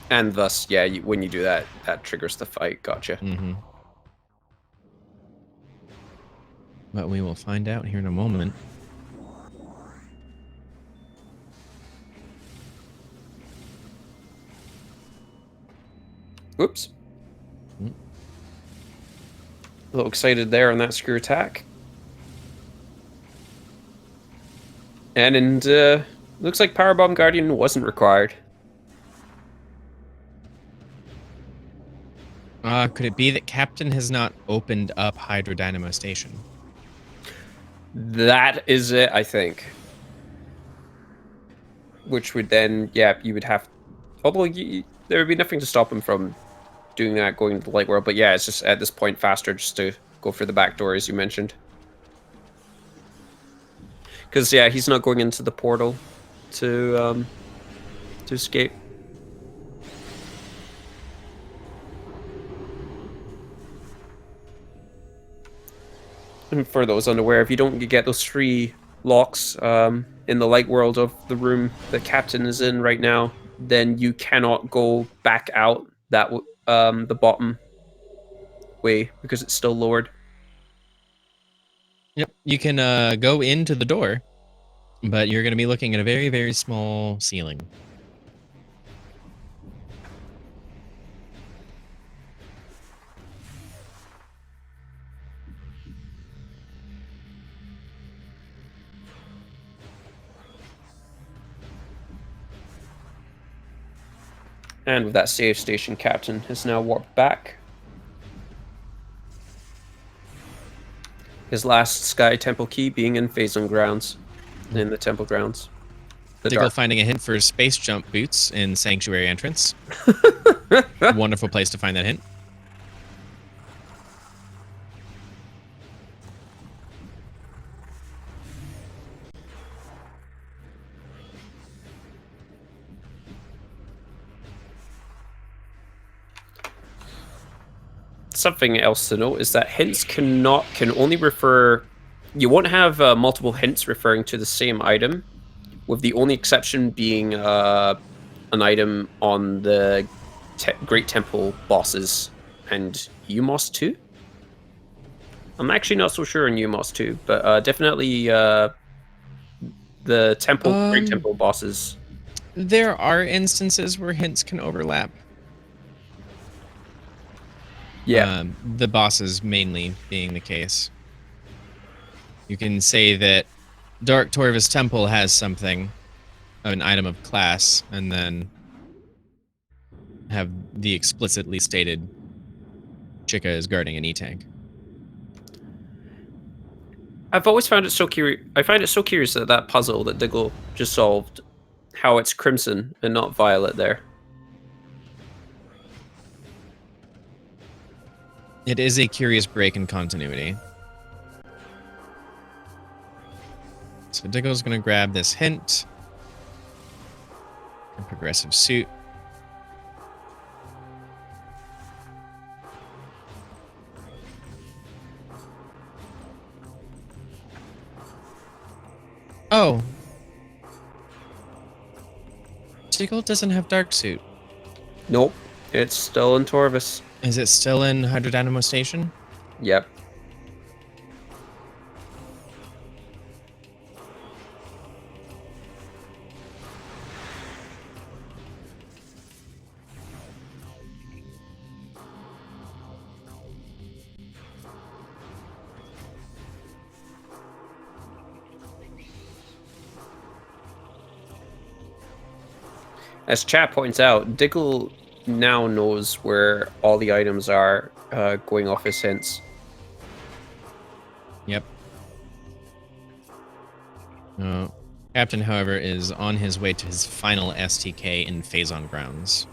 B: And thus, yeah, when you do that, that triggers the fight. Gotcha.
A: Mm-hmm. But we will find out here in a moment.
B: Oops. A little excited there on that screw attack. And looks like Powerbomb Guardian wasn't required.
A: Could it be that Captain has not opened up Hydrodynamo Station?
B: That is it, I think. Which would then, yeah, you would have... Although there would be nothing to stop him from doing that, going to the light world. But yeah, it's just at this point faster just to go for the back door, as you mentioned. Because, yeah, he's not going into the portal to escape. And for those unaware, if you don't get those 3 locks in the light world of the room the Captain is in right now, then you cannot go back out that the bottom way because it's still lowered.
A: Yep, you can go into the door, but you're going to be looking at a very, very small ceiling.
B: And with that save station, Captain has now warped back. His last Sky Temple key being in Phazon grounds, in the Temple grounds.
A: Diggle finding a hint for space jump boots in Sanctuary entrance. Wonderful place to find that hint.
B: Something else to note is that hints can only refer... You won't have multiple hints referring to the same item, with the only exception being an item on the Great Temple bosses and Umos 2. I'm actually not so sure on Umos 2, but definitely the Great Temple bosses.
A: There are instances where hints can overlap.
B: Yeah.
A: The bosses mainly being the case. You can say that Dark Torvus Temple has something, an item of class, and then have the explicitly stated Chica is guarding an E-tank.
B: I've always found it so curious. I find it so curious that puzzle that Diggle just solved, how it's crimson and not violet there.
A: It is a curious break in continuity. So Diggle's going to grab this hint. A progressive suit. Oh. Diggle doesn't have dark suit.
B: Nope. It's still in Torvus.
A: Is it still in Hydrodynamo Station?
B: Yep. As chat points out, Diggle now knows where all the items are, going off his hints.
A: Yep. Captain, however, is on his way to his final STK in Phazon Grounds.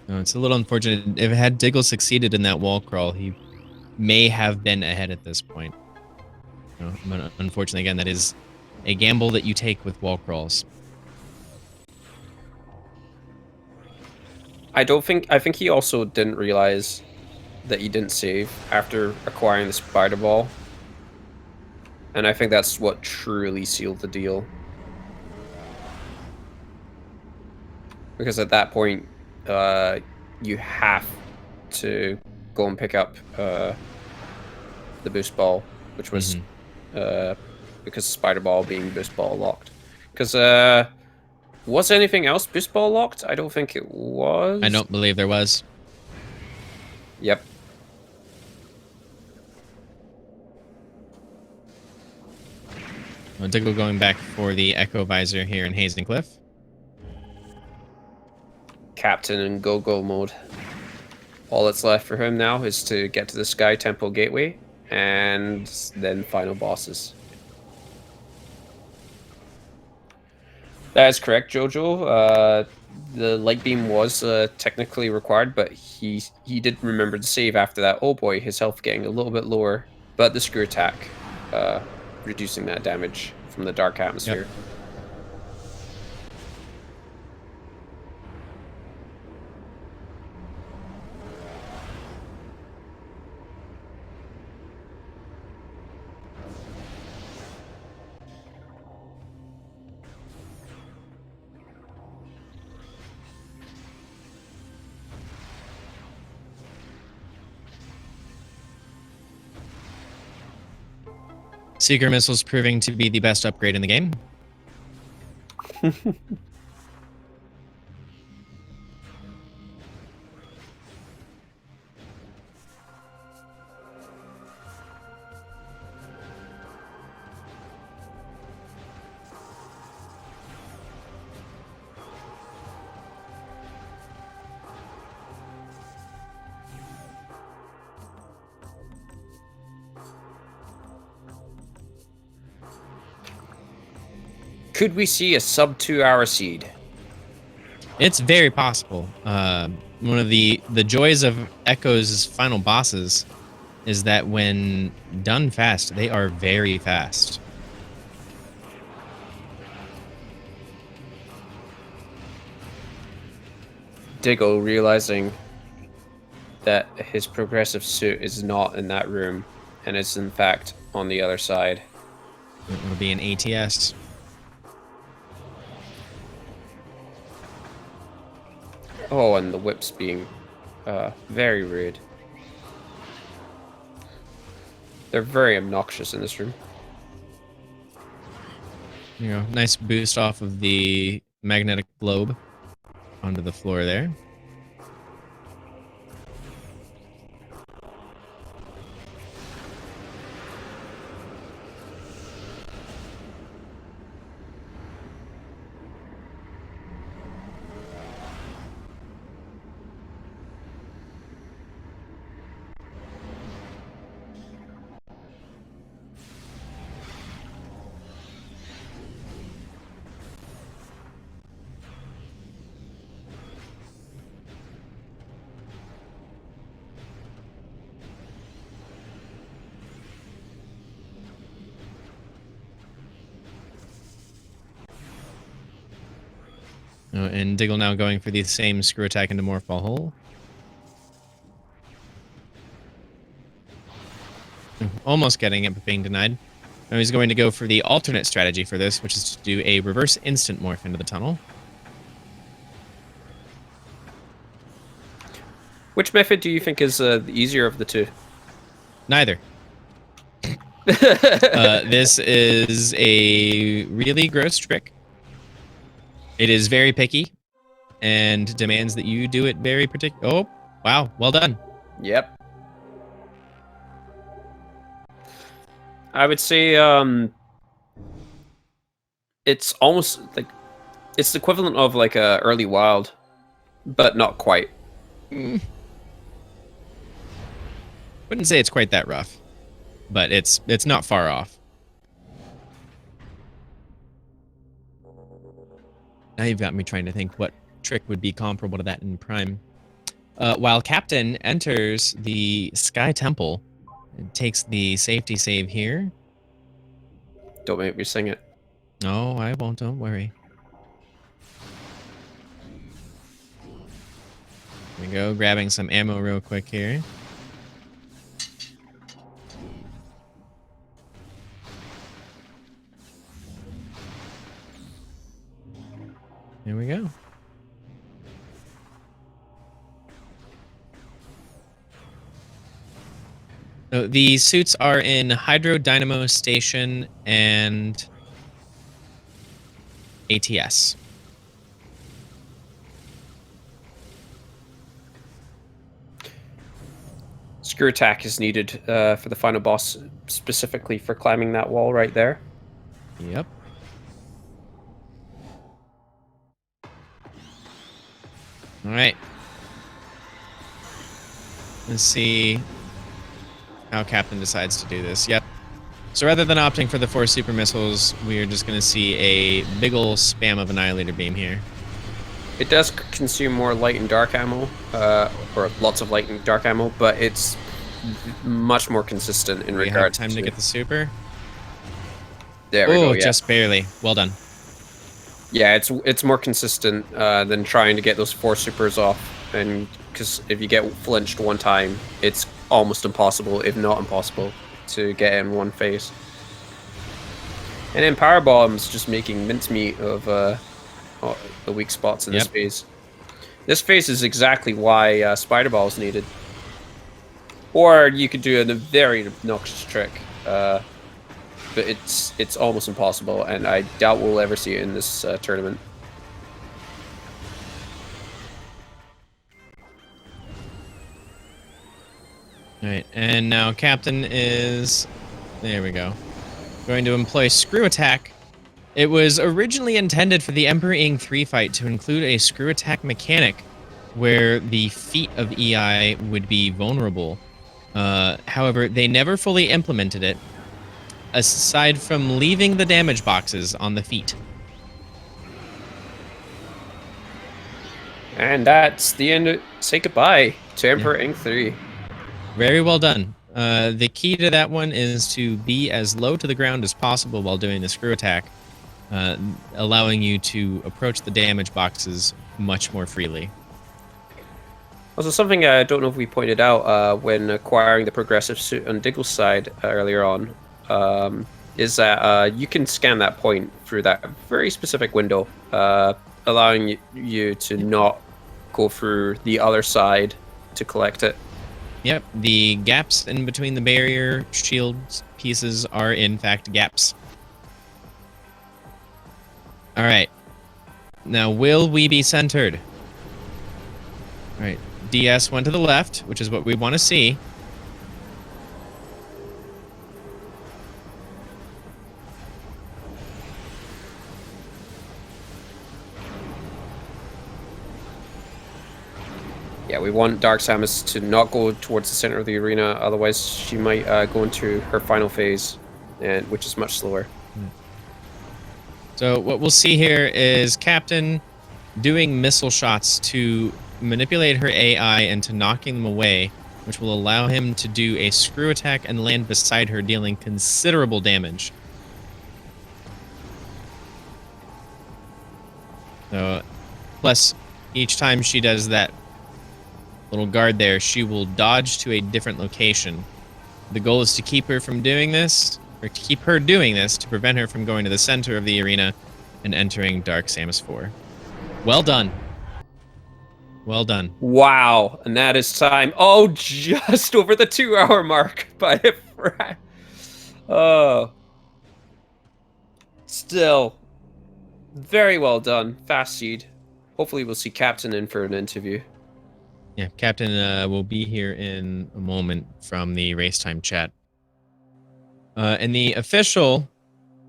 A: It's a little unfortunate. If had Diggle succeeded in that wall crawl, he may have been ahead at this point. But unfortunately, again, that is a gamble that you take with wall crawls.
B: I think he also didn't realize that he didn't save after acquiring the spider ball. And I think that's what truly sealed the deal. Because at that point, you have to go and pick up the boost ball, which was because spider ball being boost ball locked. Because was anything else boost ball locked? I don't think it was.
A: I don't believe there was.
B: Yep.
A: Diggle going back for the Echo Visor here in Hazen Cliff.
B: Captain in go-go mode. All that's left for him now is to get to the Sky Temple Gateway, and then final bosses. That is correct, Jojo. The light beam was technically required, but he did remember to save after that. Oh boy, his health getting a little bit lower, but the screw attack, reducing that damage from the dark atmosphere.
A: Yep. Seeker missiles proving to be the best upgrade in the game.
B: Could we see a sub 2 hour seed?
A: It's very possible. One of the joys of Echo's final bosses is that when done fast, they are very fast.
B: Diggle realizing that his progressive suit is not in that room and it's in fact on the other side.
A: It'll be an ATS.
B: Oh, and the whips being very rude. They're very obnoxious in this room.
A: You know, nice boost off of the magnetic globe onto the floor there. Oh, and Diggle now going for the same screw attack into Morphball Hole. Almost getting it, but being denied. Now he's going to go for the alternate strategy for this, which is to do a reverse instant morph into the tunnel.
B: Which method do you think is the easier of the two?
A: Neither. This is a really gross trick. It is very picky and demands that you do it very particular. Oh, wow. Well done.
B: Yep. I would say it's almost like it's the equivalent of like a early wild, but not quite.
A: Wouldn't say it's quite that rough, but it's not far off. Now you've got me trying to think what trick would be comparable to that in Prime. While Captain enters the Sky Temple, and takes the safety save here.
B: Don't make me sing it.
A: No, I won't. Don't worry. Here we go. Grabbing some ammo real quick here. Here we go. So the suits are in Hydro Dynamo Station and ATS.
B: Screw attack is needed for the final boss, specifically for climbing that wall right there.
A: Yep. All right. Let's see how Captain decides to do this. Yep. So rather than opting for the 4 super missiles, we are just going to see a big ol' spam of Annihilator Beam here.
B: It does consume more light and dark ammo, or lots of light and dark ammo, but it's much more consistent in regards
A: to... time to get the super?
B: There we go, yeah.
A: Just barely. Well done.
B: Yeah, it's more consistent than trying to get those 4 supers off, and because if you get flinched one time, it's almost impossible, if not impossible, to get in one phase. And then Power Bomb's just making mincemeat of the weak spots in this phase. This phase is exactly why Spider Ball is needed. Or you could do a very obnoxious trick, but it's almost impossible, and I doubt we'll ever see it in this tournament.
A: Alright, and now Captain is... there we go. Going to employ Screw Attack. It was originally intended for the Emperor Ing 3 fight to include a Screw Attack mechanic where the feet of EI would be vulnerable. However, they never fully implemented it, aside from leaving the damage boxes on the feet.
B: And that's the end. Say goodbye to Emperor Ing 3.
A: Very well done. The key to that one is to be as low to the ground as possible while doing the screw attack, allowing you to approach the damage boxes much more freely.
B: Also, something I don't know if we pointed out when acquiring the progressive suit on Diggle's side earlier on is that you can scan that point through that very specific window, allowing you to not go through the other side to collect it.
A: Yep, the gaps in between the barrier shield pieces are in fact gaps. All right. Now, will we be centered? All right. DS went to the left, which is what we want to see.
B: Yeah, we want Dark Samus to not go towards the center of the arena, otherwise she might go into her final phase, which is much slower.
A: So what we'll see here is Captain doing missile shots to manipulate her AI into knocking them away, which will allow him to do a screw attack and land beside her, dealing considerable damage. So, plus, each time she does that little guard there, she will dodge to a different location. The goal is to keep her from doing this, or to keep her doing this to prevent her from going to the center of the arena and entering Dark Samus 4. Well done. Well done.
B: Wow, and that is time. Oh, just over the 2-hour mark by a Oh. Still. Very well done. Fast seed. Hopefully we'll see Captain in for an interview.
A: Yeah, Captain will be here in a moment from the race time chat. And the official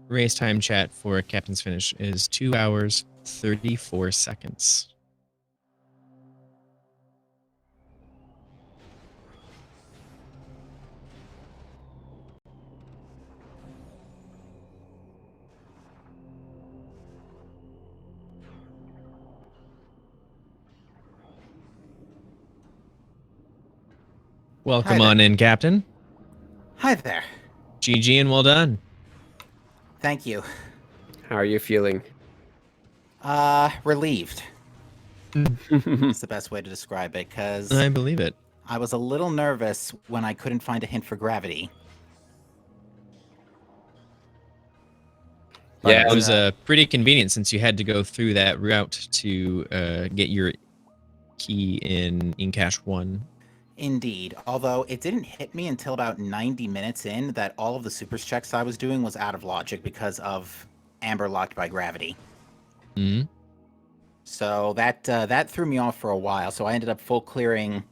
A: race time chat for Captain's finish is 2 hours, 34 seconds. Welcome on in, Captain.
C: Hi there.
A: GG and well done.
C: Thank you.
B: How are you feeling?
C: Relieved. It's the best way to describe it, because
A: I believe it.
C: I was a little nervous when I couldn't find a hint for gravity.
B: Yeah,
A: It was pretty convenient since you had to go through that route to get your key in Cache 1.
C: Indeed. Although it didn't hit me until about 90 minutes in that all of the supers checks I was doing was out of logic because of Amber locked by gravity.
A: Hmm.
C: So that threw me off for a while. So I ended up full clearing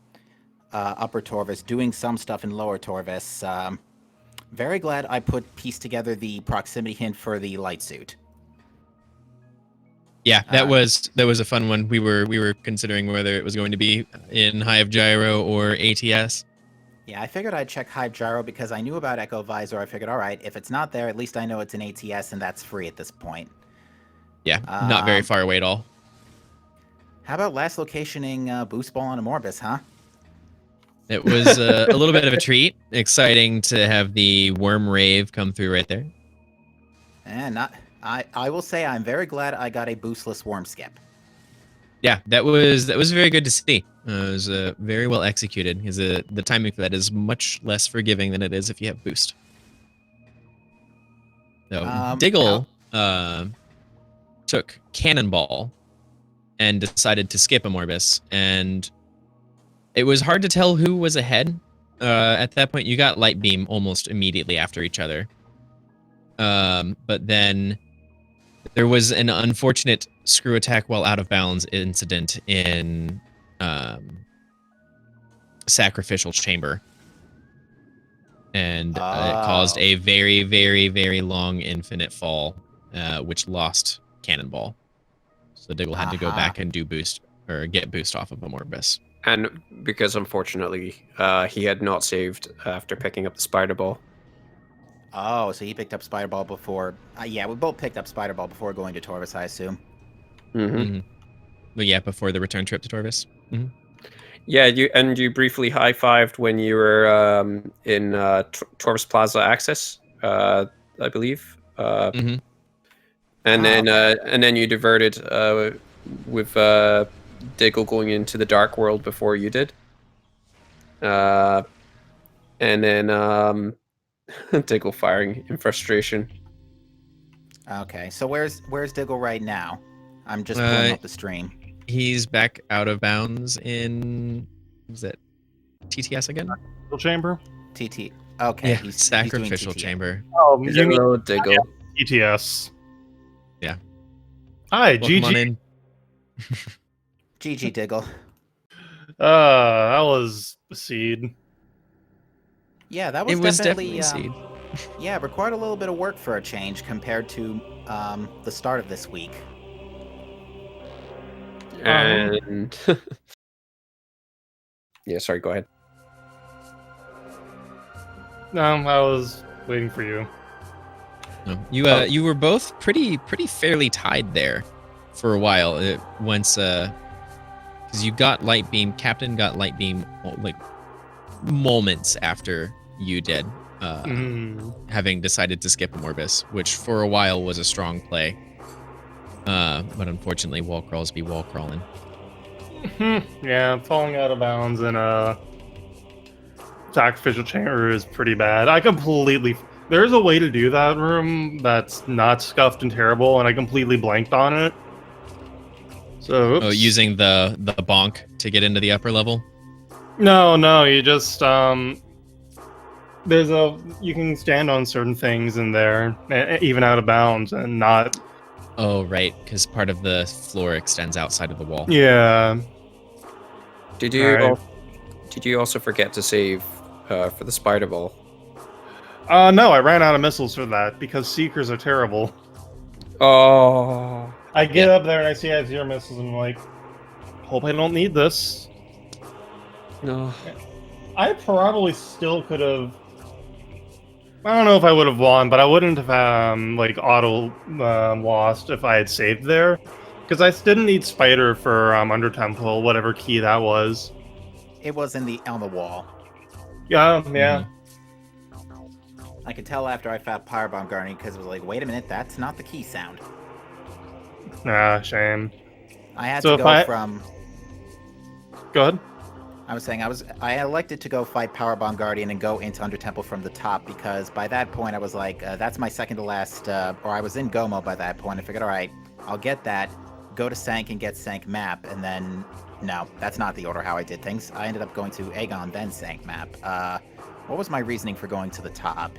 C: Upper Torvis, doing some stuff in Lower Torvis. Very glad I pieced together the proximity hint for the light suit.
A: Yeah, that was a fun one. We were considering whether it was going to be in Hive Gyro or ATS.
C: Yeah, I figured I'd check Hive Gyro because I knew about Echo Visor. I figured, all right, if it's not there, at least I know it's an ATS, and that's free at this point.
A: Yeah, not very far away at all.
C: How about last locationing Boost Ball on a Morbus, huh?
A: It was a little bit of a treat. Exciting to have the Worm Rave come through right there.
C: And I will say I'm very glad I got a boostless Worm Skip.
A: Yeah, that was very good to see. It was very well executed. Because the timing for that is much less forgiving than it is if you have boost. So Diggle took Cannonball and decided to skip a Morbus, and it was hard to tell who was ahead. At that point, you got Light Beam almost immediately after each other. But then there was an unfortunate screw attack while out of bounds incident in Sacrificial Chamber. And it caused a very, very, very long infinite fall, which lost Cannonball. So Diggle had to go back and do boost, or get boost off of a Morbus.
B: And because unfortunately he had not saved after picking up the Spider Ball.
C: Oh, so he picked up Spider Ball before. Yeah, we both picked up Spider Ball before going to Torvis, I assume.
B: Mm-hmm.
A: But yeah, before the return trip to Torvis. Mm-hmm.
B: Yeah, you briefly high-fived when you were in Torvis Plaza Access, I believe.
A: Mm-hmm.
B: And then you diverted with Diggle going into the dark world before you did. And then Diggle firing in frustration.
C: Okay, so where's Diggle right now? I'm just pulling up the stream.
A: He's back out of bounds in, is it TTS again?
D: Chamber?
C: TT. Okay,
A: Yeah,
C: he's
A: sacrificial
C: doing TT.
A: chamber.
D: Oh, you mean
B: Hello, Diggle.
D: ETS.
A: Yeah.
D: Hi,
A: Welcome on
D: GG.
A: in.
C: GG Diggle.
D: That was a seed.
C: Yeah, that was
A: It was
C: definitely
A: seed.
C: yeah, required a little bit of work for a change compared to the start of this week.
B: And yeah, sorry, go ahead.
D: No, I was waiting for you.
A: No. You were both pretty fairly tied there for a while. Once because you got light beam, Captain got light beam like moments after you did, having decided to skip Morbus, which for a while was a strong play. But unfortunately, wall crawls be wall crawling.
D: Yeah, falling out of bounds in a sacrificial chamber is pretty bad. There's a way to do that room that's not scuffed and terrible, and I completely blanked on it. So, oops.
A: Oh, using the bonk to get into the upper level?
D: No, you just you can stand on certain things in there, even out of bounds, and not.
A: Oh, right, because part of the floor extends outside of the wall.
D: Yeah.
B: Did you also forget to save for the spider ball?
D: No, I ran out of missiles for that because Seekers are terrible.
B: Oh.
D: I get up there and I see I have 0 missiles and I'm like, hope I don't need this.
B: No.
D: I probably still could have. I don't know if I would have won, but I wouldn't have auto lost if I had saved there, because I didn't need Spider for Under Temple, whatever key that was.
C: It was on the wall.
D: Yeah.
C: I could tell after I found Powerbomb Guardian because it was like, wait a minute, that's not the key sound.
D: Shame.
C: I had
D: So
C: to
D: if
C: go from.
D: Go ahead.
C: I was saying I elected to go fight Powerbomb Guardian and go into Under Temple from the top because by that point I was like, that's my second to last, or I was in Gomo by that point. I figured, all right, I'll get that, go to Sank and get Sank map, and then, no, that's not the order how I did things. I ended up going to Aegon, then Sank map. What was my reasoning for going to the top?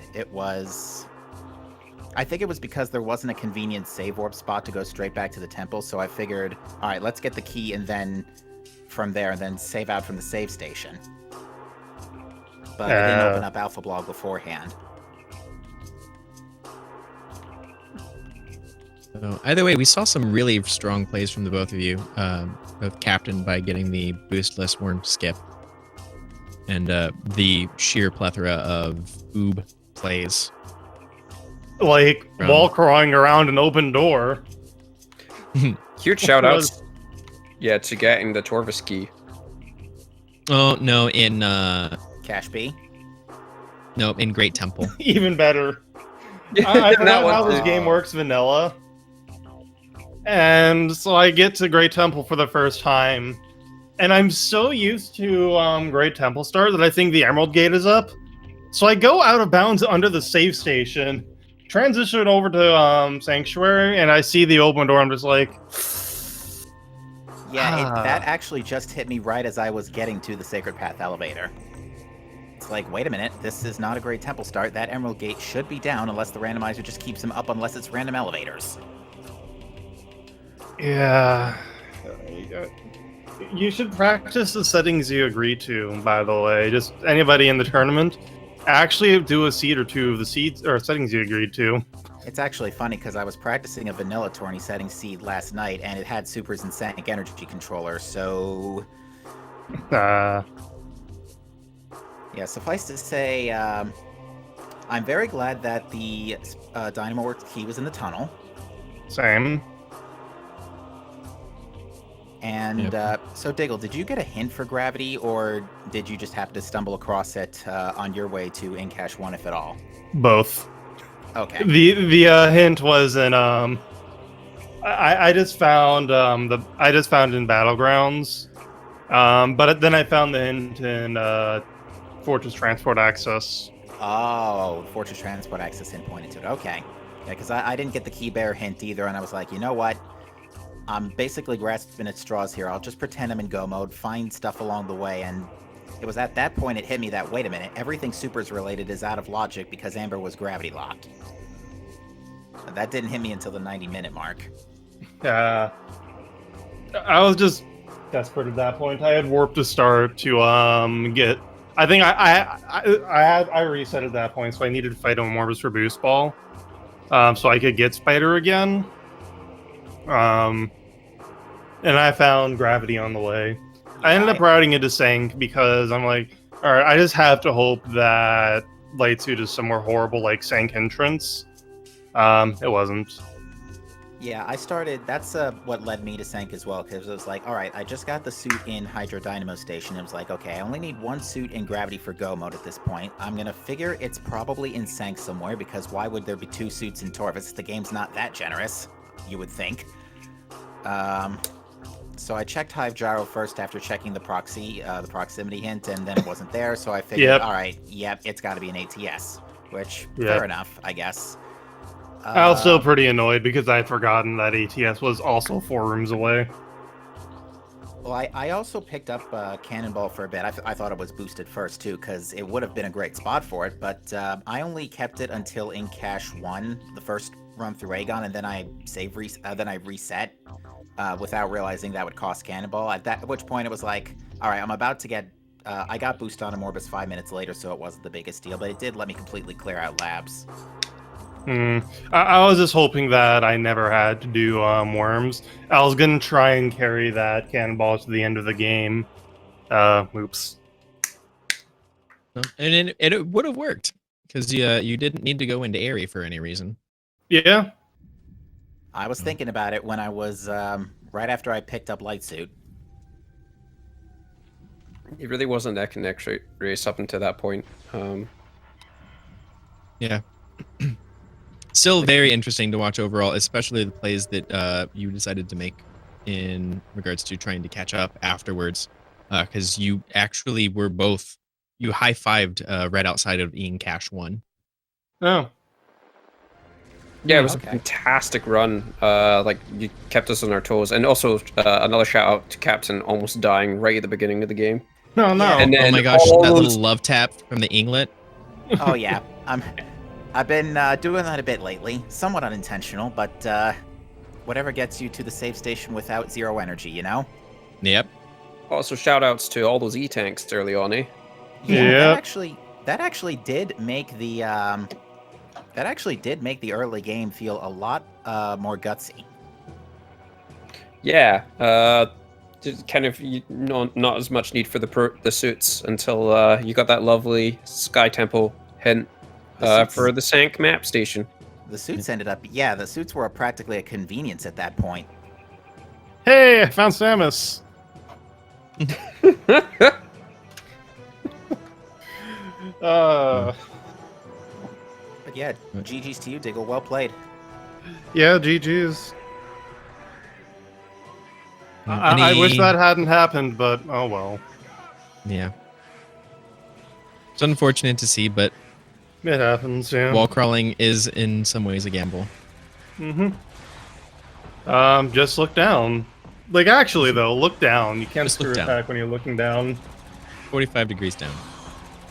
C: I think it was because there wasn't a convenient save orb spot to go straight back to the temple, so I figured, all right, let's get the key and then from there and then save out from the save station. But I didn't open up Alpha Blog beforehand.
A: So either way, we saw some really strong plays from the both of you. Both Captain by getting the boostless worm skip, and the sheer plethora of oob plays.
D: Like wall crawling around an open door.
B: Huge shout outs. Yeah, to getting the Torvis key.
A: Oh no, in
C: Cash B?
A: no, in Great Temple.
D: Even better. I forgot how this game
B: works.
D: works vanilla. And so I get to Great Temple for the first time. And I'm so used to Great Temple start that I think the Emerald Gate is up. So I go out of bounds under the save station, transition over to Sanctuary, and I see the open door. I'm just like...
C: Yeah, that actually just hit me right as I was getting to the Sacred Path elevator. It's like, wait a minute, this is not a Great Temple start. That Emerald Gate should be down unless the randomizer just keeps him up unless it's random elevators.
D: Yeah. You should practice the settings you agree to, by the way. Just anybody in the tournament, actually do a seed or two of the seeds or settings you agreed to.
C: It's actually funny because I was practicing a vanilla tourney setting seed last night and it had supers and Sank energy controller, so... Yeah, suffice to say, I'm very glad that the Dynamo Works key was in the tunnel.
D: Same.
C: And so, Diggle, did you get a hint for gravity, or did you just happen to stumble across it on your way to Incash 1, if at all?
D: Both.
C: Okay.
D: The hint was in I just found I just found in Battlegrounds, but then I found the hint in Fortress Transport Access.
C: Oh, Fortress Transport Access hint pointed to it. Okay. Yeah, because I didn't get the key bear hint either, and I was like, you know what? I'm basically grasping at straws here. I'll just pretend I'm in go mode, find stuff along the way, and it was at that point it hit me that, wait a minute, everything Supers related is out of logic because Amber was gravity locked. That didn't hit me until the 90-minute mark.
D: Yeah, I was just desperate at that point. I had warped to start to get. I think I reset at that point, so I needed to fight on Morbus for boost ball, so I could get Spider again. And I found gravity on the way. I ended up routing into Sank because I'm like, all right, I just have to hope that Light Suit is somewhere horrible like Sank entrance. It wasn't.
C: Yeah, I started. That's what led me to Sank as well, because it was like, all right, I just got the suit in Hydro Dynamo Station. It was like, okay, I only need one suit in Gravity for Go mode at this point. I'm gonna figure it's probably in Sank somewhere, because why would there be two suits in Torvis? The game's not that generous, you would think. So I checked Hive Gyro first after checking the proximity hint, and then it wasn't there. So I figured, all right, yep, it's got to be an ATS, which fair enough, I guess.
D: I was still pretty annoyed because I had forgotten that ATS was also 4 rooms away.
C: Well, I also picked up Cannonball for a bit. I thought it was boosted first too, because it would have been a great spot for it. But I only kept it until in Cache 1, the first run through Aegon, and then I reset without realizing that would cost Cannonball. At which point it was like, all right, I'm about to get. I got boost on a Morbus 5 minutes later, so it wasn't the biggest deal, but it did let me completely clear out labs.
D: I was just hoping that I never had to do worms. I was gonna try and carry that Cannonball to the end of the game. Oops.
A: And it would have worked because you didn't need to go into Airy for any reason.
D: Yeah.
C: I was thinking about it when I was right after I picked up Light Suit.
B: It really wasn't neck and neck race up until that point.
A: Yeah. Still very interesting to watch overall, especially the plays that you decided to make in regards to trying to catch up afterwards, because you actually were both, you high-fived right outside of Ian Cache 1.
D: Oh.
B: Yeah, it was a fantastic run. Like, you kept us on our toes. And also, another shout out to Captain almost dying right at the beginning of the game.
D: No.
A: And then, oh my gosh, that little love tap from the Inglet.
C: Oh yeah, I've been doing that a bit lately. Somewhat unintentional, but whatever gets you to the save station without 0 energy, you know?
A: Yep.
B: Also, shout outs to all those E-tanks early on, eh?
C: Yeah, that actually did make the early game feel a lot more gutsy.
B: Yeah, just kind of not as much need for the suits until you got that lovely Sky Temple hint for the Sank map station.
C: The suits ended up, yeah, the suits were practically a convenience at that point.
D: Hey, I found Samus.
C: But yeah, GG's to you, Diggle. Well played.
D: Yeah, GG's. I wish that hadn't happened, but oh well.
A: Yeah. It's unfortunate to see, but
D: it happens, yeah.
A: Wall crawling is in some ways a gamble.
D: Just look down. Like, actually, though, look down. You can't screw attack when you're looking down.
A: 45 degrees down.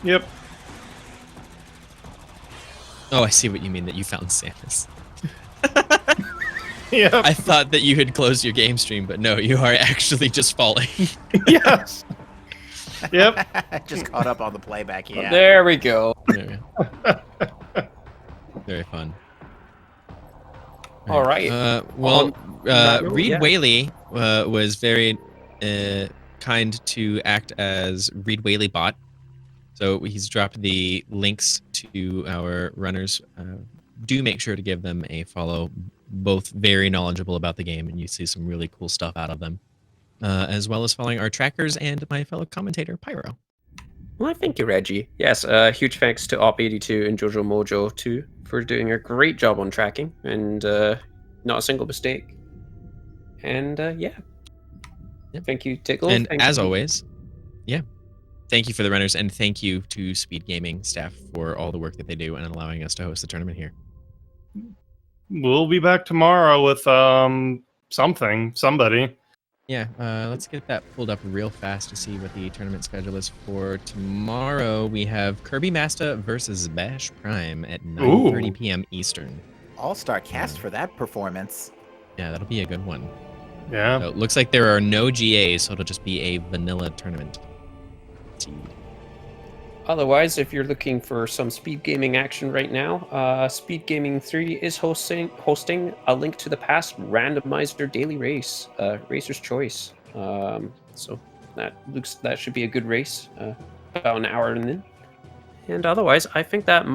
D: Yep.
A: Oh, I see what you mean, that you found Samus.
D: Yep.
A: I thought that you had closed your game stream, but no, you are actually just falling.
D: Yes. Yep.
C: Just caught up on the playback, yeah.
B: Oh, there we go.
A: There we go. Very fun.
B: All right.
A: Reed Whaley was very kind to act as Reed Whaley bot. So he's dropped the links to our runners. Do make sure to give them a follow. Both very knowledgeable about the game, and you see some really cool stuff out of them. As well as following our trackers and my fellow commentator, Pyro.
B: Well, thank you, Reggie. Yes, huge thanks to Op82 and Jojo Mojo, too, for doing a great job on tracking, and not a single mistake. And yeah.
A: Yep.
B: Thank you, Diggle.
A: And
B: Thank
A: as
B: you.
A: always, yeah, thank you for the runners, and thank you to SpeedGaming staff for all the work that they do and allowing us to host the tournament here.
D: We'll be back tomorrow with somebody.
A: Yeah, let's get that pulled up real fast to see what the tournament schedule is for tomorrow. We have Kirby Masta versus Bash Prime at 9:30 p.m. Eastern.
C: All-star cast for that performance.
A: Yeah, that'll be a good one.
D: Yeah.
A: So it looks like there are no GAs, so it'll just be a vanilla tournament. Let's see.
B: Otherwise, if you're looking for some speed gaming action right now, Speed Gaming 3 is hosting a Link to the Past randomizer daily race, Racer's Choice. So that should be a good race, about an hour in. And otherwise, I think that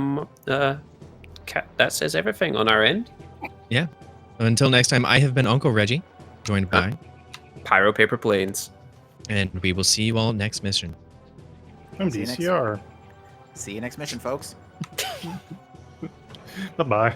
B: that says everything on our end.
A: Yeah. Until next time, I have been Uncle Reggie, joined by
B: Pyro Paper Planes.
A: and we will see you all next mission.
D: I'm
C: See you next-
D: DCR.
C: See you next mission, folks.
D: Bye-bye.